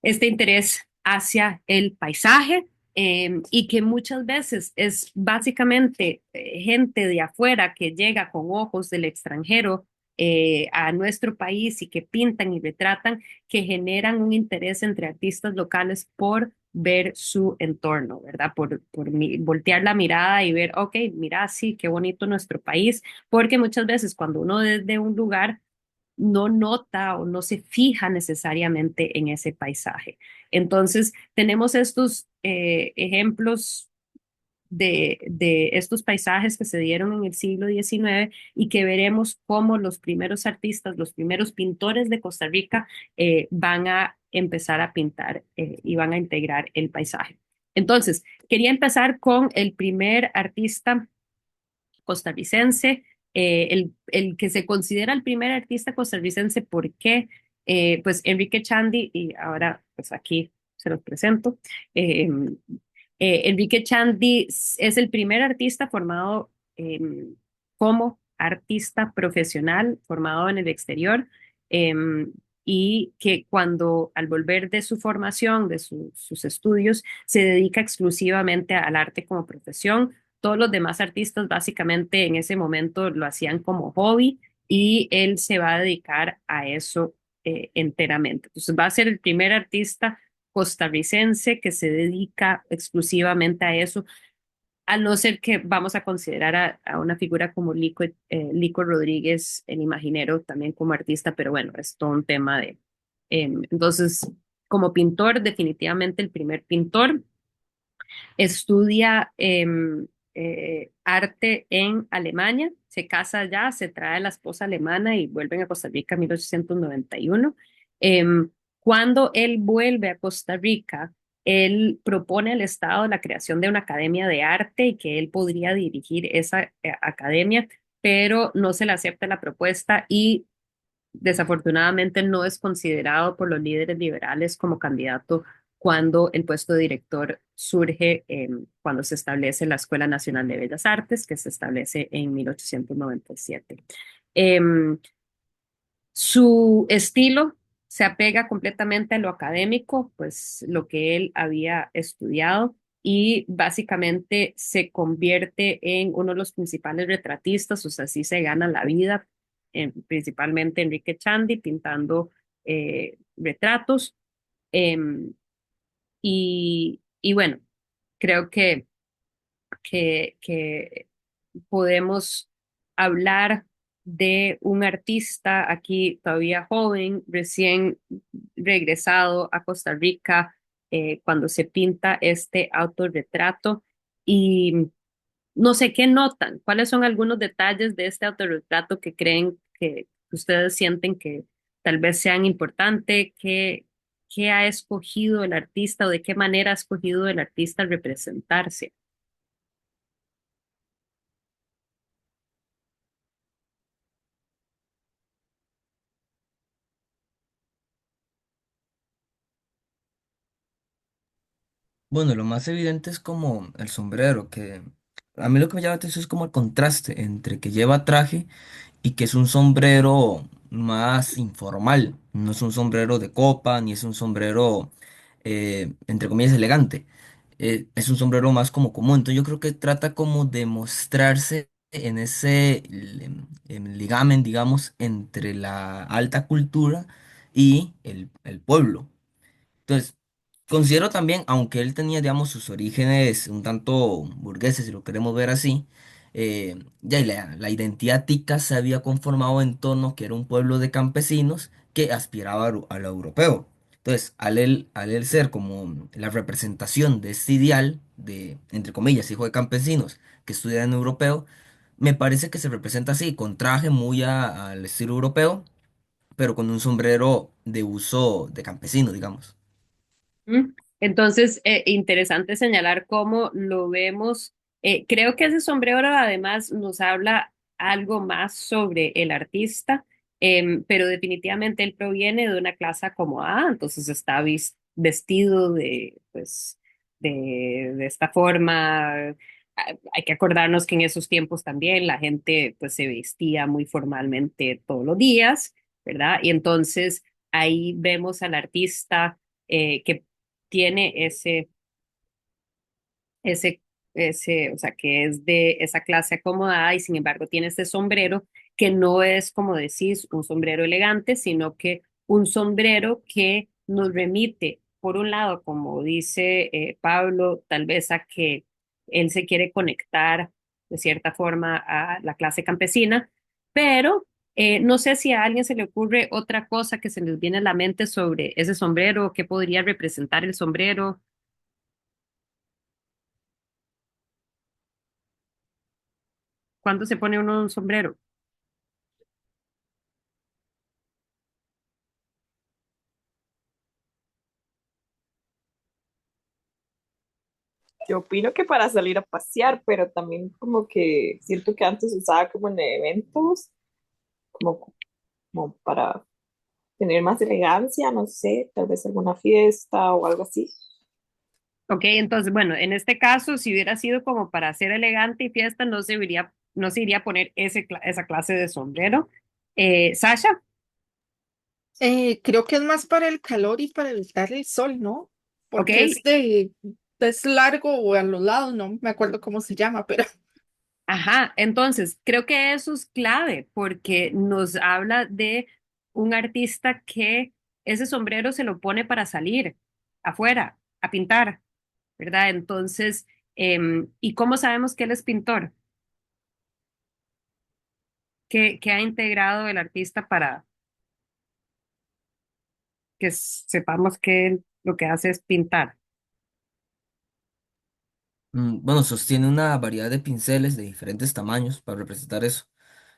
este interés hacia el paisaje y que muchas veces es básicamente gente de afuera que llega con ojos del extranjero a nuestro país y que pintan y retratan, que generan un interés entre artistas locales por ver su entorno, ¿verdad? Voltear la mirada y ver, ok, mira, sí, qué bonito nuestro país, porque muchas veces cuando uno desde un lugar no nota o no se fija necesariamente en ese paisaje. Entonces, tenemos estos ejemplos de estos paisajes que se dieron en el siglo XIX y que veremos cómo los primeros artistas, los primeros pintores de Costa Rica van a empezar a pintar y van a integrar el paisaje. Entonces, quería empezar con el primer artista costarricense, el que se considera el primer artista costarricense. ¿Por qué? Pues Enrique Chandy, y ahora pues aquí se los presento. Eh, Enrique Chandy es el primer artista formado como artista profesional, formado en el exterior, eh, y que cuando al volver de su formación, de sus estudios, se dedica exclusivamente al arte como profesión. Todos los demás artistas básicamente en ese momento lo hacían como hobby y él se va a dedicar a eso enteramente. Entonces va a ser el primer artista costarricense que se dedica exclusivamente a eso, a no ser que vamos a considerar a una figura como Lico Rodríguez, el imaginero, también como artista, pero bueno, es todo un tema de... entonces, como pintor, definitivamente el primer pintor. Estudia arte en Alemania, se casa allá, se trae a la esposa alemana y vuelven a Costa Rica en 1891. Cuando él vuelve a Costa Rica, él propone al Estado la creación de una academia de arte y que él podría dirigir esa academia, pero no se le acepta la propuesta y desafortunadamente no es considerado por los líderes liberales como candidato cuando el puesto de director surge, cuando se establece la Escuela Nacional de Bellas Artes, que se establece en 1897. Su estilo se apega completamente a lo académico, pues lo que él había estudiado, y básicamente se convierte en uno de los principales retratistas, o sea, sí se gana la vida, principalmente Enrique Chandy, pintando retratos. em, y bueno, creo que podemos hablar de un artista aquí todavía joven, recién regresado a Costa Rica, cuando se pinta este autorretrato. Y no sé qué notan, cuáles son algunos detalles de este autorretrato que creen que ustedes sienten que tal vez sean importantes, qué ha escogido el artista o de qué manera ha escogido el artista representarse. Bueno, lo más evidente es como el sombrero, que a mí lo que me llama la atención es como el contraste entre que lleva traje y que es un sombrero más informal. No es un sombrero de copa, ni es un sombrero, entre comillas, elegante. Es un sombrero más como común. Entonces yo creo que trata como de mostrarse en ese ligamen, digamos, entre la alta cultura y el pueblo. Entonces, considero también, aunque él tenía, digamos, sus orígenes un tanto burgueses, si lo queremos ver así, ya y la identidad tica se había conformado en torno que era un pueblo de campesinos que aspiraba a lo europeo. Entonces, al él ser como la representación de este ideal de, entre comillas, hijo de campesinos que estudian europeo, me parece que se representa así, con traje muy al estilo europeo, pero con un sombrero de uso de campesino, digamos. ¿Mm? Entonces, interesante señalar cómo lo vemos. Creo que ese sombrero además nos habla algo más sobre el artista, pero definitivamente él proviene de una clase acomodada, entonces está vestido de, pues, de esta forma. Hay que acordarnos que en esos tiempos también la gente pues se vestía muy formalmente todos los días, ¿verdad? Y entonces ahí vemos al artista que tiene ese, o sea, que es de esa clase acomodada y sin embargo tiene este sombrero que no es, como decís, un sombrero elegante, sino que un sombrero que nos remite, por un lado, como dice Pablo, tal vez a que él se quiere conectar de cierta forma a la clase campesina, pero no sé si a alguien se le ocurre otra cosa que se les viene a la mente sobre ese sombrero, qué podría representar el sombrero. ¿Cuándo se pone uno un sombrero? Yo opino que para salir a pasear, pero también como que siento que antes se usaba como en eventos, como, como para tener más elegancia, no sé, tal vez alguna fiesta o algo así. Ok, entonces, bueno, en este caso, si hubiera sido como para ser elegante y fiesta, no se iría a poner esa clase de sombrero. Sasha, Creo que es más para el calor y para evitar el sol, ¿no? ok, Porque es largo o a los lados, no me acuerdo cómo se llama, pero ajá, entonces, creo que eso es clave porque nos habla de un artista que ese sombrero se lo pone para salir afuera a pintar, ¿verdad? Entonces, ¿y cómo sabemos que él es pintor? ¿Qué ha integrado el artista para que sepamos que él lo que hace es pintar? Bueno, sostiene una variedad de pinceles de diferentes tamaños para representar eso.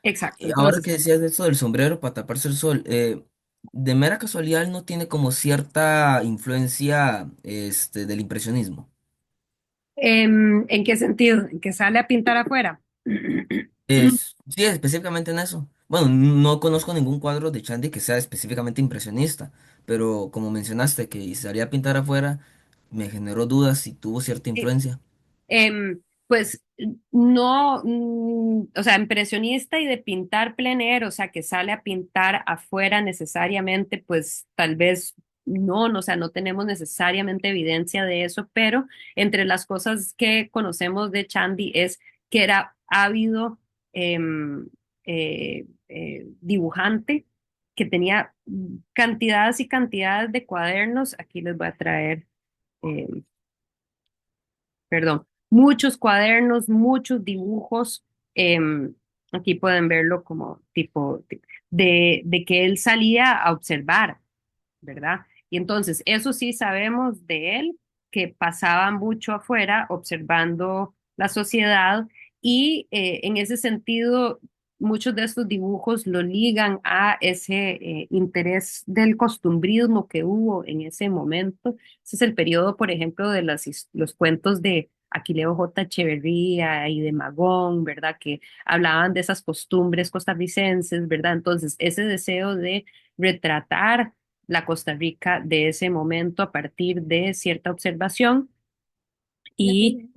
Exacto, Y ahora entonces, que decías de esto del sombrero para taparse el sol, de mera casualidad él no tiene como cierta influencia del impresionismo. ¿en qué sentido? ¿En que sale a pintar afuera? Sí, específicamente en eso. Bueno, no conozco ningún cuadro de Chandy que sea específicamente impresionista, pero como mencionaste que salía a pintar afuera, me generó dudas si tuvo cierta Eh, influencia. pues no, o sea, impresionista y de pintar plein air, o sea, que sale a pintar afuera necesariamente, pues tal vez no, o sea, no tenemos necesariamente evidencia de eso, pero entre las cosas que conocemos de Chandy es que era ávido dibujante, que tenía cantidades y cantidades de cuadernos. Aquí les voy a traer. em, Perdón, muchos cuadernos, muchos dibujos. Aquí pueden verlo como tipo de que él salía a observar, ¿verdad? Y entonces, eso sí sabemos de él, que pasaba mucho afuera observando la sociedad y en ese sentido, muchos de estos dibujos lo ligan a ese interés del costumbrismo que hubo en ese momento. Ese es el periodo, por ejemplo, de los cuentos de Aquileo J. Echeverría y de Magón, ¿verdad? Que hablaban de esas costumbres costarricenses, ¿verdad? Entonces, ese deseo de retratar la Costa Rica de ese momento a partir de cierta observación y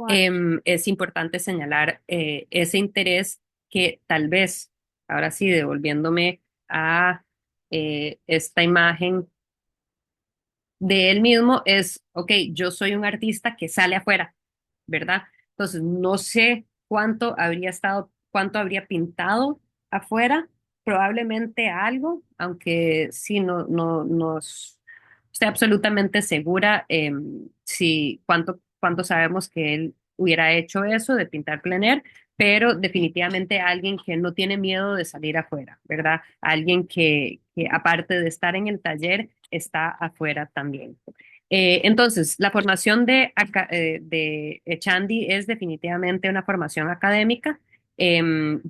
es importante señalar ese interés que tal vez, ahora sí, devolviéndome a esta imagen de él mismo es, ok, yo soy un artista que sale afuera, ¿verdad? Entonces, no sé cuánto habría pintado afuera, probablemente algo, aunque sí, no estoy absolutamente segura si cuánto sabemos que él hubiera hecho eso de pintar plein air, pero definitivamente alguien que no tiene miedo de salir afuera, ¿verdad? Alguien que aparte de estar en el taller, está afuera también. Entonces, la formación de Echandi es definitivamente una formación académica.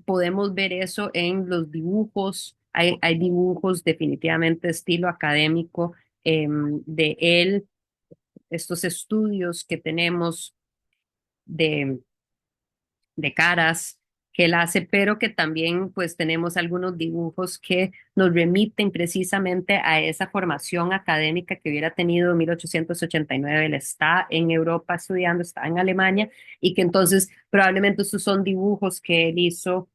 Podemos ver eso en los dibujos. Hay dibujos definitivamente de estilo académico de él, estos estudios que tenemos de caras que él hace, pero que también pues tenemos algunos dibujos que nos remiten precisamente a esa formación académica que hubiera tenido en 1889. Él está en Europa estudiando, está en Alemania, y que entonces probablemente estos son dibujos que él hizo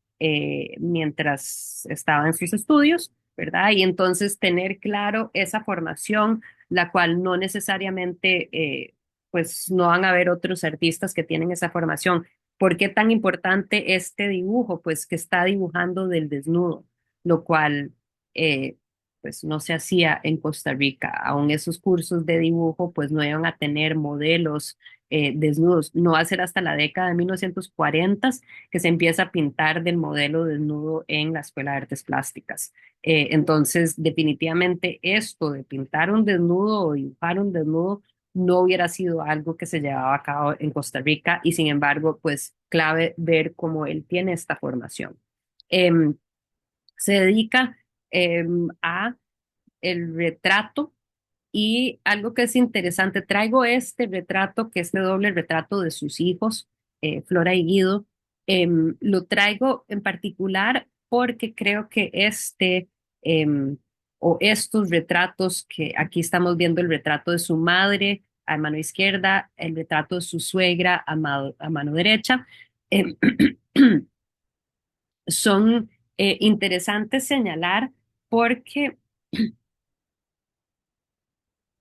mientras estaba en sus estudios, ¿verdad? Y entonces tener claro esa formación, la cual no necesariamente, pues no van a haber otros artistas que tienen esa formación. ¿Por qué tan importante este dibujo? Pues que está dibujando del desnudo, lo cual eh, pues no se hacía en Costa Rica. Aún esos cursos de dibujo pues no iban a tener modelos desnudos. No va a ser hasta la década de 1940 que se empieza a pintar del modelo desnudo en la Escuela de Artes Plásticas. Entonces, definitivamente esto de pintar un desnudo o dibujar un desnudo no hubiera sido algo que se llevaba a cabo en Costa Rica y sin embargo, pues clave ver cómo él tiene esta formación. Em, Se dedica a el retrato y algo que es interesante, traigo este retrato, que es este doble retrato de sus hijos, Flora y Guido. Lo traigo en particular porque creo que em, o estos retratos, que aquí estamos viendo el retrato de su madre a mano izquierda, el retrato de su suegra a mano derecha, em, son interesantes señalar porque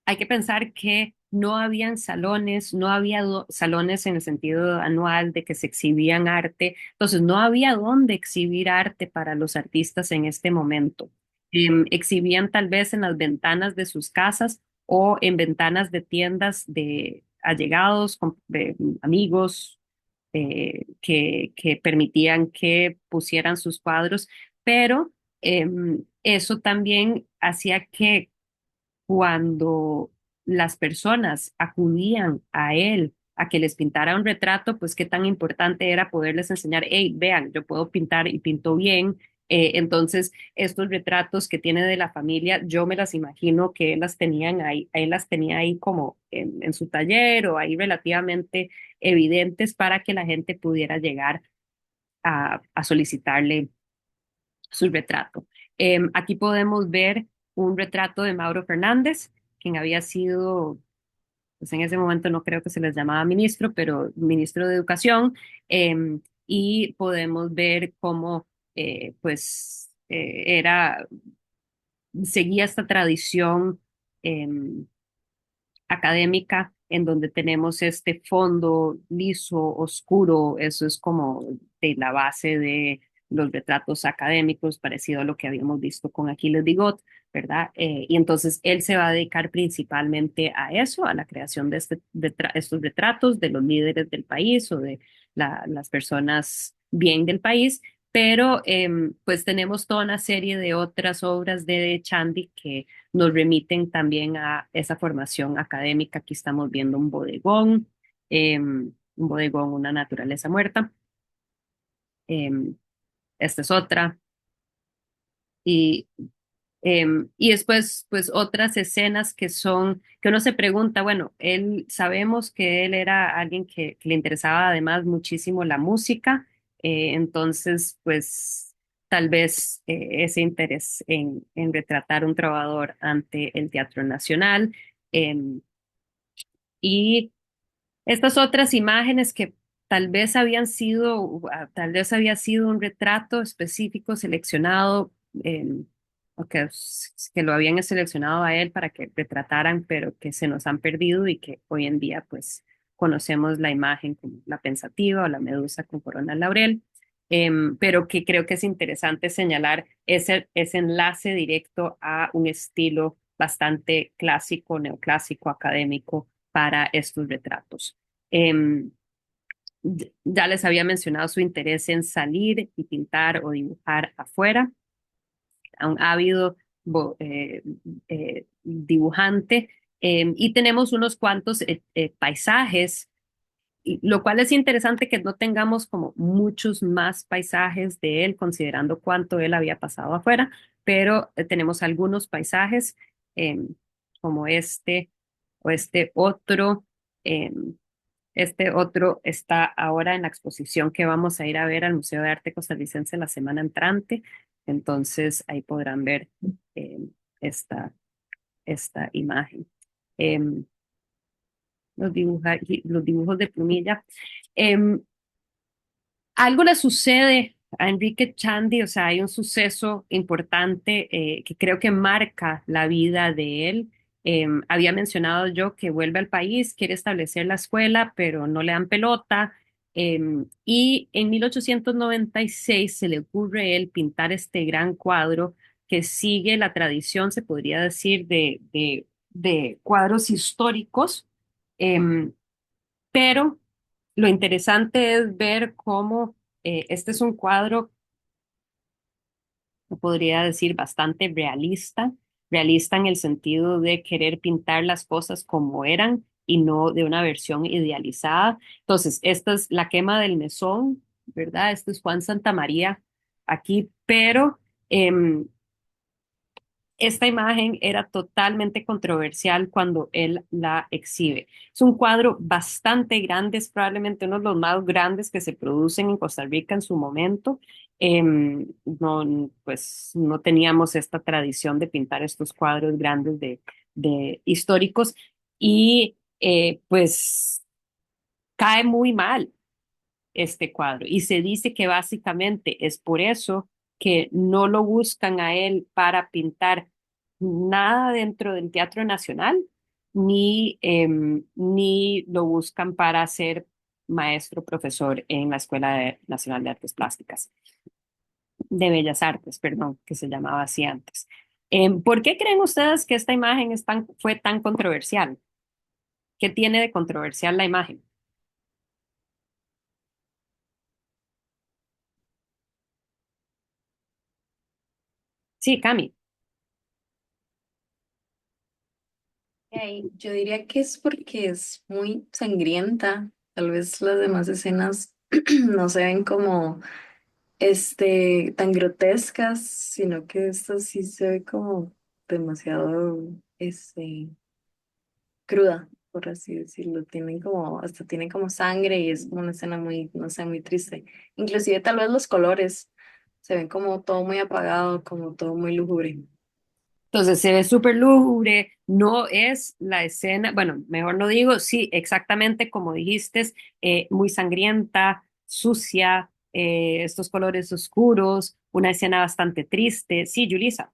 hay que pensar que no habían salones, no había salones en el sentido anual de que se exhibían arte, entonces no había dónde exhibir arte para los artistas en este momento. Exhibían tal vez en las ventanas de sus casas o en ventanas de tiendas de allegados, de amigos, que permitían que pusieran sus cuadros, pero eso también hacía que cuando las personas acudían a él a que les pintara un retrato, pues qué tan importante era poderles enseñar, hey, vean, yo puedo pintar y pinto bien. Entonces, estos retratos que tiene de la familia, yo me las imagino que él las tenía ahí como en su taller o ahí relativamente evidentes para que la gente pudiera llegar a solicitarle su retrato. Aquí podemos ver un retrato de Mauro Fernández, quien había sido, pues en ese momento no creo que se les llamaba ministro, pero ministro de Educación, y podemos ver cómo seguía esta tradición académica en donde tenemos este fondo liso, oscuro, eso es como de la base de los retratos académicos, parecido a lo que habíamos visto con Aquiles Bigot, ¿verdad? Y entonces él se va a dedicar principalmente a eso, a la creación de estos retratos de los líderes del país o de las personas bien del país, pero pues tenemos toda una serie de otras obras de Chandy que nos remiten también a esa formación académica. Aquí estamos viendo un bodegón, una naturaleza muerta. em, Esta es otra. Y, y después, pues otras escenas que uno se pregunta, bueno, sabemos que él era alguien que le interesaba además muchísimo la música, entonces, pues tal vez ese interés en retratar un trovador ante el Teatro Nacional. em, y estas otras imágenes que tal vez había sido un retrato específico seleccionado. o que lo habían seleccionado a él para que retrataran, pero que se nos han perdido y que hoy en día pues conocemos la imagen como la pensativa o la medusa con corona de laurel. Pero que creo que es interesante señalar ese enlace directo a un estilo bastante clásico, neoclásico, académico para estos retratos. Em, ya les había mencionado su interés en salir y pintar o dibujar afuera, a un ávido dibujante, y tenemos unos cuantos paisajes, lo cual es interesante que no tengamos como muchos más paisajes de él, considerando cuánto él había pasado afuera, pero tenemos algunos paisajes eh, como este o este otro. eh, este otro está ahora en la exposición que vamos a ir a ver al Museo de Arte Costarricense la semana entrante. Entonces ahí podrán ver eh, esta, esta imagen. Em, los dibujos de plumilla. Em, Algo le sucede a Enrique Chandy, o sea, hay un suceso importante que creo que marca la vida de él. Había mencionado yo que vuelve al país, quiere establecer la escuela, pero no le dan pelota. Y en 1896 se le ocurre a él pintar este gran cuadro que sigue la tradición, se podría decir, de cuadros históricos. Em, pero lo interesante es ver cómo este es un cuadro, podría decir, bastante realista, realista en el sentido de querer pintar las cosas como eran y no de una versión idealizada. Entonces, esta es la quema del mesón, ¿verdad? Este es Juan Santamaría aquí, pero esta imagen era totalmente controversial cuando él la exhibe. Es un cuadro bastante grande, es probablemente uno de los más grandes que se producen en Costa Rica en su momento. No, pues no teníamos esta tradición de pintar estos cuadros grandes de históricos y pues cae muy mal este cuadro. Y se dice que básicamente es por eso que no lo buscan a él para pintar nada dentro del Teatro Nacional, ni lo buscan para ser maestro profesor en la Nacional de Artes Plásticas, de Bellas Artes, perdón, que se llamaba así antes. ¿Por qué creen ustedes que esta imagen fue tan controversial? ¿Qué tiene de controversial la imagen? Sí, Cami. Yo diría que es porque es muy sangrienta. Tal vez las demás escenas no se ven como tan grotescas, sino que esta sí se ve como demasiado cruda, por así decirlo. Tienen como, hasta tiene como sangre y es como una escena muy, no sé, muy triste. Inclusive tal vez los colores se ven como todo muy apagado, como todo muy lúgubre. Entonces se ve súper lúgubre, no es la escena, bueno, mejor no digo, sí, exactamente como dijiste, muy sangrienta, sucia, estos colores oscuros, una escena bastante triste. Sí, Yulisa.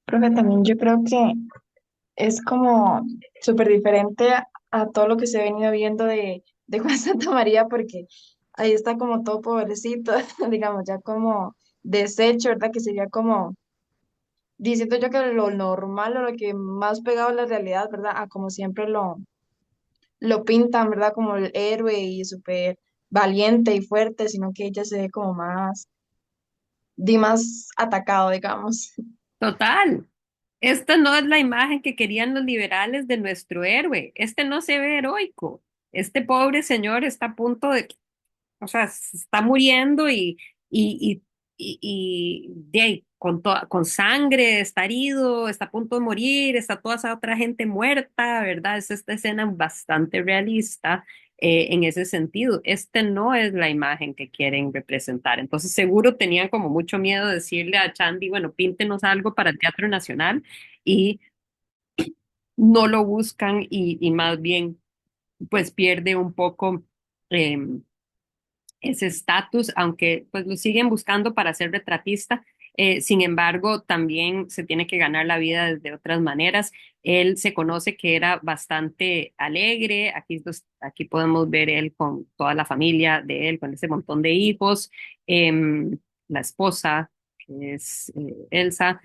Profe, también yo creo que es como súper diferente a todo lo que se ha venido viendo de Juan Santa María, porque ahí está como todo pobrecito, digamos, ya como deshecho, ¿verdad? Que sería como, diciendo yo que lo normal o lo que más pegado a la realidad, ¿verdad? A como siempre lo pintan, ¿verdad? Como el héroe y súper valiente y fuerte, sino que ella se ve como más atacado, digamos. Total. Esta no es la imagen que querían los liberales de nuestro héroe. Este no se ve heroico. Este pobre señor está a punto de, o sea, se está muriendo y, de ahí, con sangre, está herido, está a punto de morir, está toda esa otra gente muerta, ¿verdad? Es esta escena bastante realista en ese sentido. Este no es la imagen que quieren representar. Entonces, seguro tenían como mucho miedo de decirle a Chandy, bueno, píntenos algo para el Teatro Nacional y no lo buscan y más bien, pues pierde un poco. em, ese estatus, aunque pues lo siguen buscando para ser retratista. Sin embargo, también se tiene que ganar la vida de otras maneras. Él se conoce que era bastante alegre. Aquí podemos ver él con toda la familia de él, con ese montón de hijos, la esposa, que es Elsa,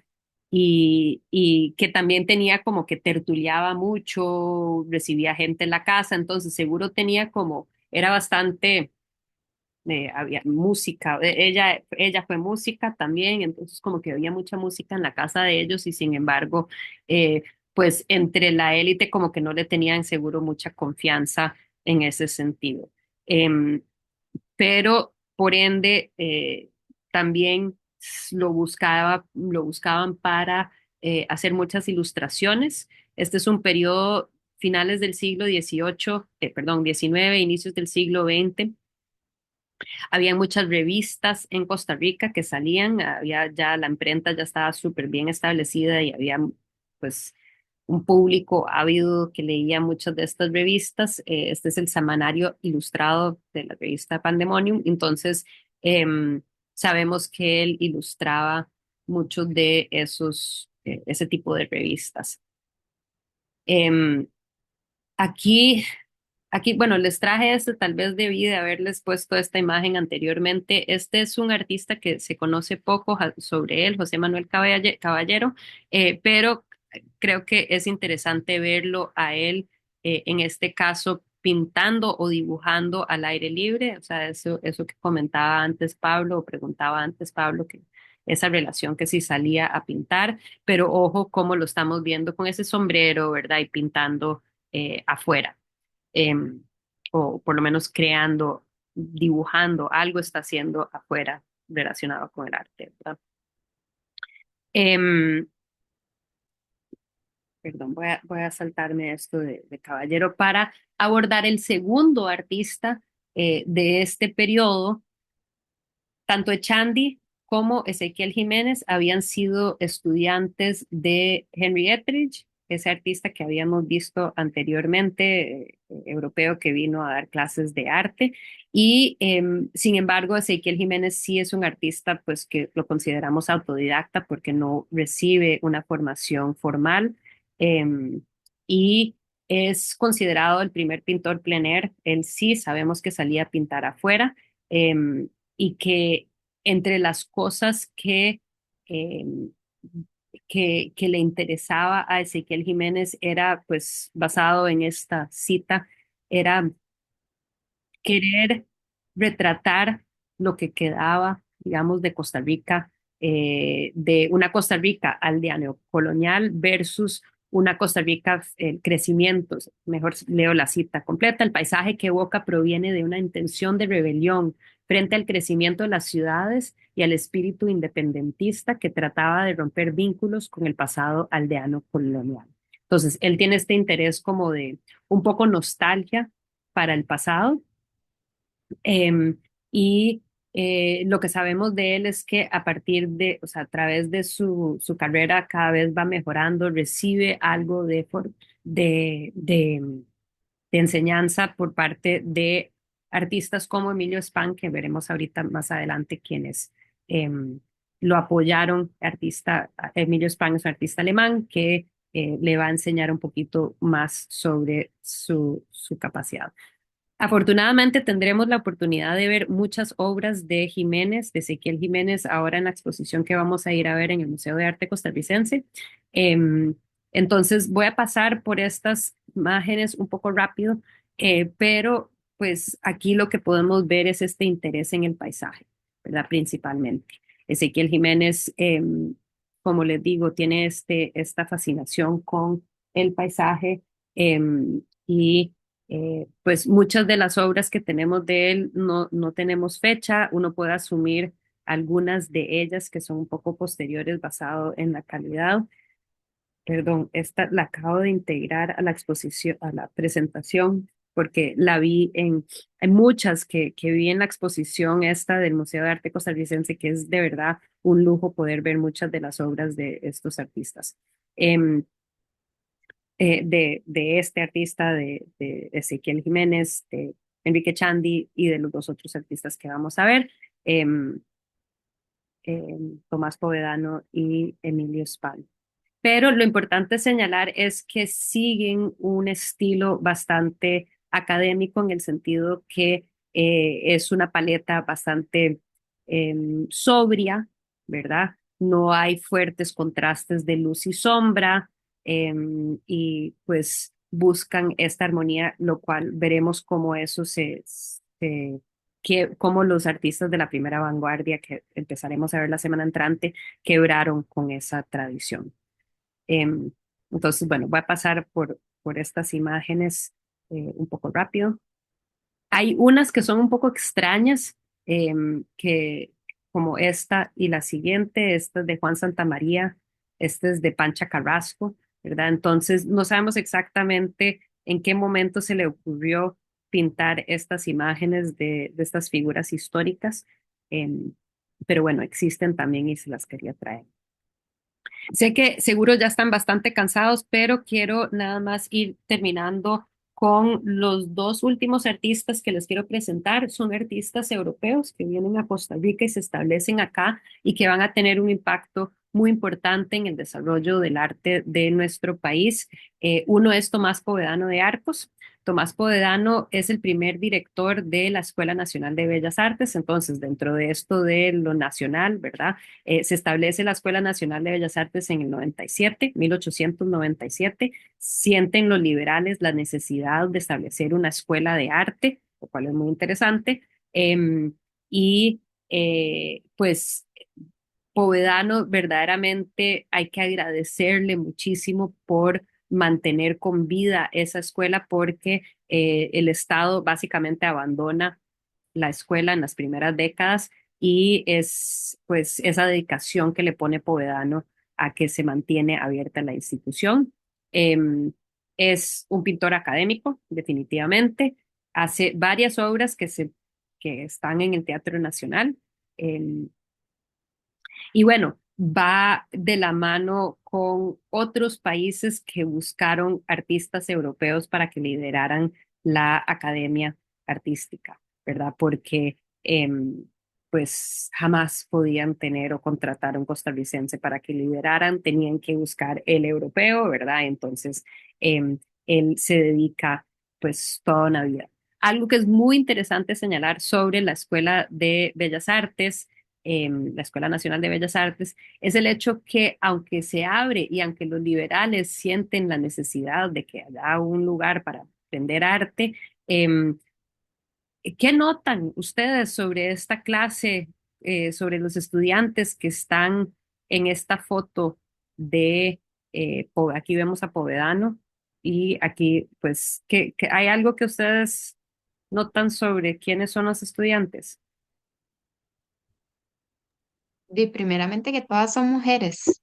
y que también tenía como que tertuliaba mucho, recibía gente en la casa, entonces seguro tenía como, era bastante había música, ella fue música también, entonces como que había mucha música en la casa de ellos y sin embargo, eh, pues entre la élite como que no le tenían seguro mucha confianza en ese sentido. Em, pero por ende también lo buscaban para hacer muchas ilustraciones. Este es un periodo finales del siglo XVIII, perdón, XIX, inicios del siglo XX. Había muchas revistas en Costa Rica que salían, había ya la imprenta ya estaba súper bien establecida y había pues un público ávido que leía muchas de estas revistas. Este es el semanario ilustrado de la revista Pandemonium. Entonces, em, sabemos que él ilustraba muchos de ese tipo de revistas. Em, aquí bueno, les traje este, tal vez debí de haberles puesto esta imagen anteriormente. Este es un artista que se conoce poco sobre él, José Manuel Caballero, pero creo que es interesante verlo a él, en este caso, pintando o dibujando al aire libre. O sea, eso que comentaba antes Pablo, o preguntaba antes Pablo, que esa relación que si salía a pintar, pero ojo cómo lo estamos viendo con ese sombrero, ¿verdad? Y pintando afuera, em, o por lo menos creando, dibujando, algo está haciendo afuera relacionado con el arte, ¿verdad? Em, Perdón, voy a saltarme esto de Caballero para abordar el segundo artista de este periodo. Tanto Echandi como Ezequiel Jiménez habían sido estudiantes de Henry Etheridge, ese artista que habíamos visto anteriormente, europeo que vino a dar clases de arte. Y sin embargo, Ezequiel Jiménez sí es un artista pues que lo consideramos autodidacta porque no recibe una formación formal, em, y es considerado el primer pintor plein air. Él sí sabemos que salía a pintar afuera. Y que entre las cosas eh, que le interesaba a Ezequiel Jiménez era, pues, basado en esta cita, era querer retratar lo que quedaba, digamos, de Costa Rica, de una Costa Rica aldeano colonial versus una Costa Rica crecimiento. Mejor leo la cita completa. El paisaje que evoca proviene de una intención de rebelión frente al crecimiento de las ciudades y al espíritu independentista que trataba de romper vínculos con el pasado aldeano colonial. Entonces, él tiene este interés como de un poco nostalgia para el pasado. Em, y lo que sabemos de él es que a partir de, o sea, a través de su carrera cada vez va mejorando, recibe algo de, de, de enseñanza por parte de artistas como Emilio Span, que veremos ahorita más adelante quienes em, lo apoyaron. Emilio Span es un artista alemán que le va a enseñar un poquito más sobre su capacidad. Afortunadamente tendremos la oportunidad de ver muchas obras de Jiménez, de Ezequiel Jiménez, ahora en la exposición que vamos a ir a ver en el Museo de Arte Costarricense. Em, entonces voy a pasar por estas imágenes un poco rápido, pero pues aquí lo que podemos ver es este interés en el paisaje, ¿verdad? Principalmente. Ezequiel Jiménez, como les digo, tiene esta fascinación con el paisaje, y pues muchas de las obras que tenemos de él no tenemos fecha. Uno puede asumir algunas de ellas que son un poco posteriores basado en la calidad. Perdón, esta la acabo de integrar a la exposición, a la presentación, porque la vi hay muchas que vi en la exposición esta del Museo de Arte Costarricense, que es de verdad un lujo poder ver muchas de las obras de estos artistas. Em, de este artista, de Ezequiel Jiménez, Enrique Chandy y de los dos otros artistas que vamos a ver, em, Tomás Povedano y Emilio Spal. Pero lo importante señalar es que siguen un estilo bastante académico en el sentido que es una paleta bastante sobria, ¿verdad? No hay fuertes contrastes de luz y sombra y pues buscan esta armonía, lo cual veremos cómo eso cómo los artistas de la primera vanguardia que empezaremos a ver la semana entrante quebraron con esa tradición. Em, entonces, bueno, voy a pasar por estas imágenes un poco rápido. Hay unas que son un poco extrañas, que como esta y la siguiente, esta es de Juan Santamaría, esta es de Pancha Carrasco, ¿verdad? Entonces, no sabemos exactamente en qué momento se le ocurrió pintar estas imágenes de estas figuras históricas, em, pero bueno, existen también y se las quería traer. Sé que seguro ya están bastante cansados, pero quiero nada más ir terminando con los dos últimos artistas que les quiero presentar. Son artistas europeos que vienen a Costa Rica y se establecen acá y que van a tener un impacto muy importante en el desarrollo del arte de nuestro país. Uno es Tomás Povedano de Arcos. Tomás Povedano es el primer director de la Escuela Nacional de Bellas Artes, entonces dentro de esto de lo nacional, ¿verdad? Se establece la Escuela Nacional de Bellas Artes en el 97, 1897. Sienten los liberales la necesidad de establecer una escuela de arte, lo cual es muy interesante. Y pues Povedano verdaderamente hay que agradecerle muchísimo por mantener con vida esa escuela porque el Estado básicamente abandona la escuela en las primeras décadas y es pues esa dedicación que le pone Povedano a que se mantiene abierta la institución. Em, es un pintor académico, definitivamente. Hace varias obras que están en el Teatro Nacional. Em, y bueno, va de la mano con otros países que buscaron artistas europeos para que lideraran la academia artística, ¿verdad? Porque pues jamás podían tener o contratar a un costarricense para que lideraran, tenían que buscar el europeo, ¿verdad? Entonces, él se dedica pues toda una vida. Algo que es muy interesante señalar sobre la Escuela de Bellas Artes, la Escuela Nacional de Bellas Artes, es el hecho que aunque se abre y aunque los liberales sienten la necesidad de que haya un lugar para aprender arte, ¿qué notan ustedes sobre esta clase, sobre los estudiantes que están en esta foto de, aquí vemos a Povedano y aquí pues, que hay algo que ustedes notan sobre quiénes son los estudiantes? Y primeramente que todas son mujeres.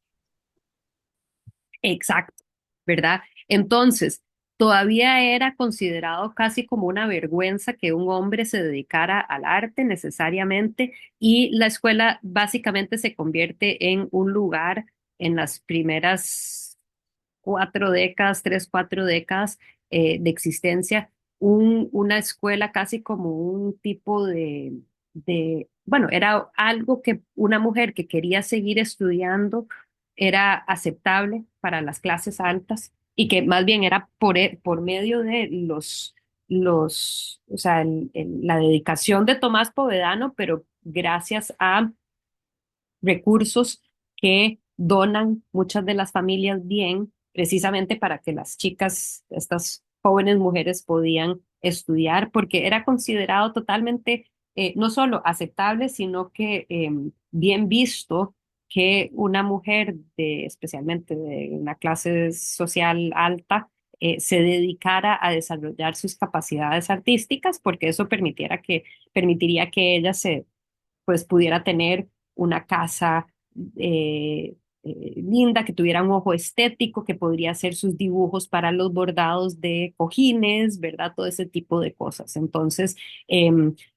Exacto, ¿verdad? Entonces, todavía era considerado casi como una vergüenza que un hombre se dedicara al arte necesariamente y la escuela básicamente se convierte en un lugar en las primeras 4 décadas, 3, 4 décadas de existencia, una escuela casi como un tipo bueno, era algo que una mujer que quería seguir estudiando era aceptable para las clases altas y que más bien era por medio de o sea, la dedicación de Tomás Povedano, pero gracias a recursos que donan muchas de las familias bien, precisamente para que las chicas, estas jóvenes mujeres podían estudiar, porque era considerado totalmente no solo aceptable, sino que bien visto que una mujer especialmente de una clase social alta, se dedicara a desarrollar sus capacidades artísticas, porque eso permitiría que ella pues pudiera tener una casa linda, que tuviera un ojo estético, que podría hacer sus dibujos para los bordados de cojines, ¿verdad? Todo ese tipo de cosas. Entonces,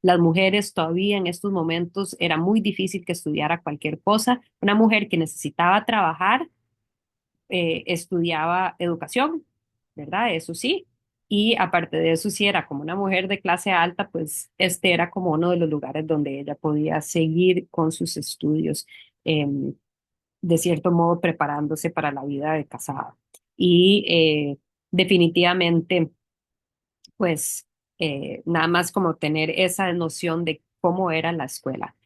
las mujeres todavía en estos momentos era muy difícil que estudiara cualquier cosa. Una mujer que necesitaba trabajar estudiaba educación, ¿verdad? Eso sí. Y aparte de eso, si era como una mujer de clase alta, pues este era como uno de los lugares donde ella podía seguir con sus estudios, em, de cierto modo preparándose para la vida de casada. Y definitivamente pues nada más como tener esa noción de cómo era la escuela.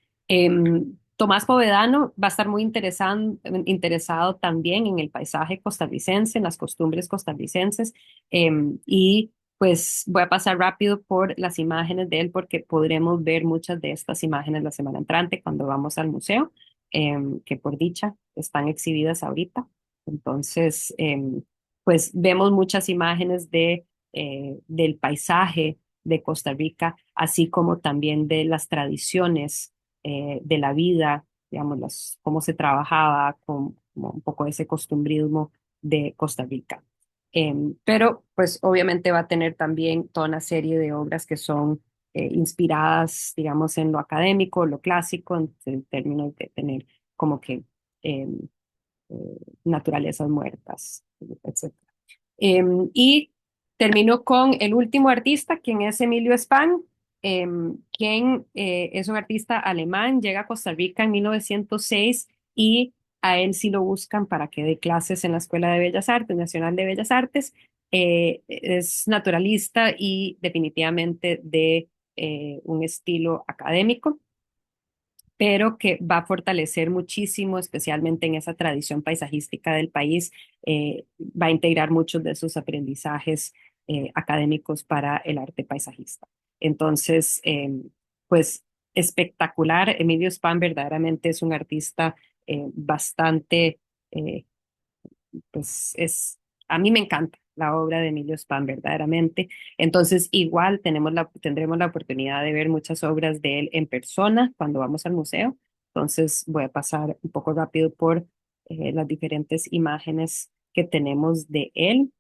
Tomás Povedano va a estar muy interesado también en el paisaje costarricense, en las costumbres costarricenses, y pues voy a pasar rápido por las imágenes de él porque podremos ver muchas de estas imágenes la semana entrante cuando vamos al museo, que por dicha están exhibidas ahorita. Entonces, pues vemos muchas imágenes del paisaje de Costa Rica, así como también de las tradiciones de la vida, digamos, cómo se trabajaba, con como un poco ese costumbrismo de Costa Rica. Pero pues obviamente va a tener también toda una serie de obras que son inspiradas, digamos, en lo académico, lo clásico, en términos de tener como que em, eh, naturalezas muertas, etcétera. Y termino con el último artista, quien es Emilio Span, quien es un artista alemán, llega a Costa Rica en 1906 y a él sí lo buscan para que dé clases en la Escuela de Bellas Artes, Nacional de Bellas Artes. Es naturalista y definitivamente de un estilo académico, pero que va a fortalecer muchísimo, especialmente en esa tradición paisajística del país, va a integrar muchos de sus aprendizajes académicos para el arte paisajista. Entonces, pues espectacular. Emilio Span verdaderamente es un artista bastante eh, pues a mí me encanta la obra de Emilio Span, verdaderamente. Entonces, igual tendremos la oportunidad de ver muchas obras de él en persona cuando vamos al museo. Entonces, voy a pasar un poco rápido por las diferentes imágenes que tenemos de él.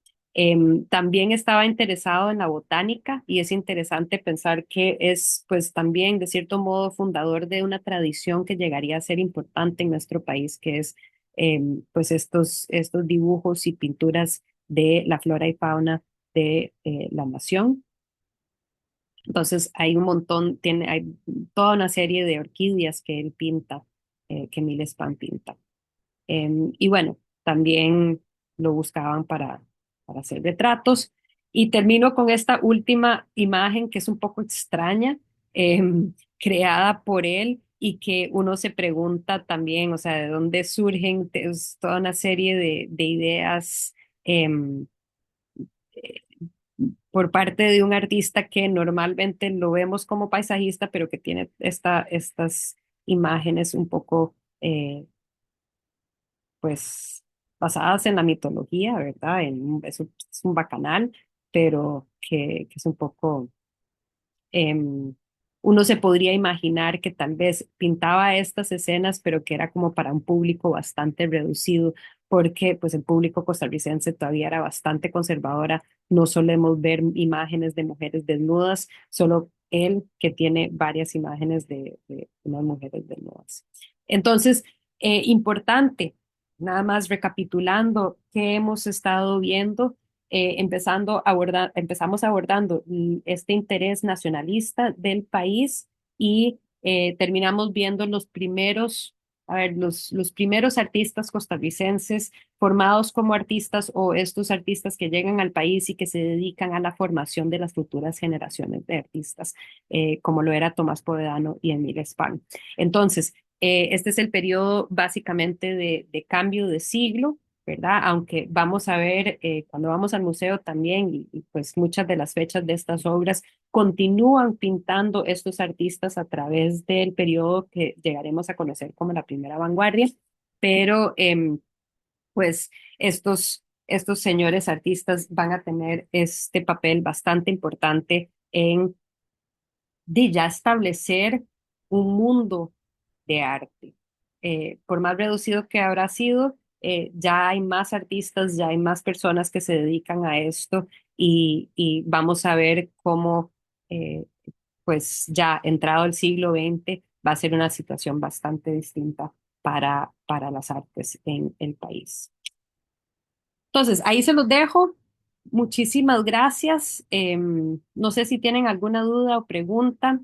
También estaba interesado en la botánica y es interesante pensar que es, pues, también de cierto modo fundador de una tradición que llegaría a ser importante en nuestro país, que es pues estos dibujos y pinturas de la flora y fauna de la nación. Entonces hay un montón, hay toda una serie de orquídeas que él pinta, que Miles Pan pinta. Y bueno, también lo buscaban para hacer retratos. Y termino con esta última imagen que es un poco extraña, creada por él y que uno se pregunta también, o sea, de dónde surgen es toda una serie de ideas em, eh, por parte de un artista que normalmente lo vemos como paisajista, pero que tiene estas imágenes un poco pues basadas en la mitología, ¿verdad? Es un bacanal, pero que es un poco, em, uno se podría imaginar que tal vez pintaba estas escenas, pero que era como para un público bastante reducido, porque pues el público costarricense todavía era bastante conservadora, no solemos ver imágenes de mujeres desnudas, solo él que tiene varias imágenes de unas mujeres desnudas. Entonces, importante, nada más recapitulando qué hemos estado viendo, empezamos abordando este interés nacionalista del país y terminamos viendo los primeros artistas costarricenses formados como artistas o estos artistas que llegan al país y que se dedican a la formación de las futuras generaciones de artistas, como lo era Tomás Povedano y Emil Span. Entonces, este es el periodo básicamente de cambio de siglo, ¿verdad? Aunque vamos a ver, cuando vamos al museo también, pues muchas de las fechas de estas obras continúan pintando estos artistas a través del periodo que llegaremos a conocer como la primera vanguardia, pero pues estos señores artistas van a tener este papel bastante importante en de ya establecer un mundo de arte. Por más reducido que habrá sido, ya hay más artistas, ya hay más personas que se dedican a esto y vamos a ver cómo, pues ya entrado el siglo XX, va a ser una situación bastante distinta para las artes en el país. Entonces, ahí se los dejo. muchísimas gracias. No sé si tienen alguna duda o pregunta.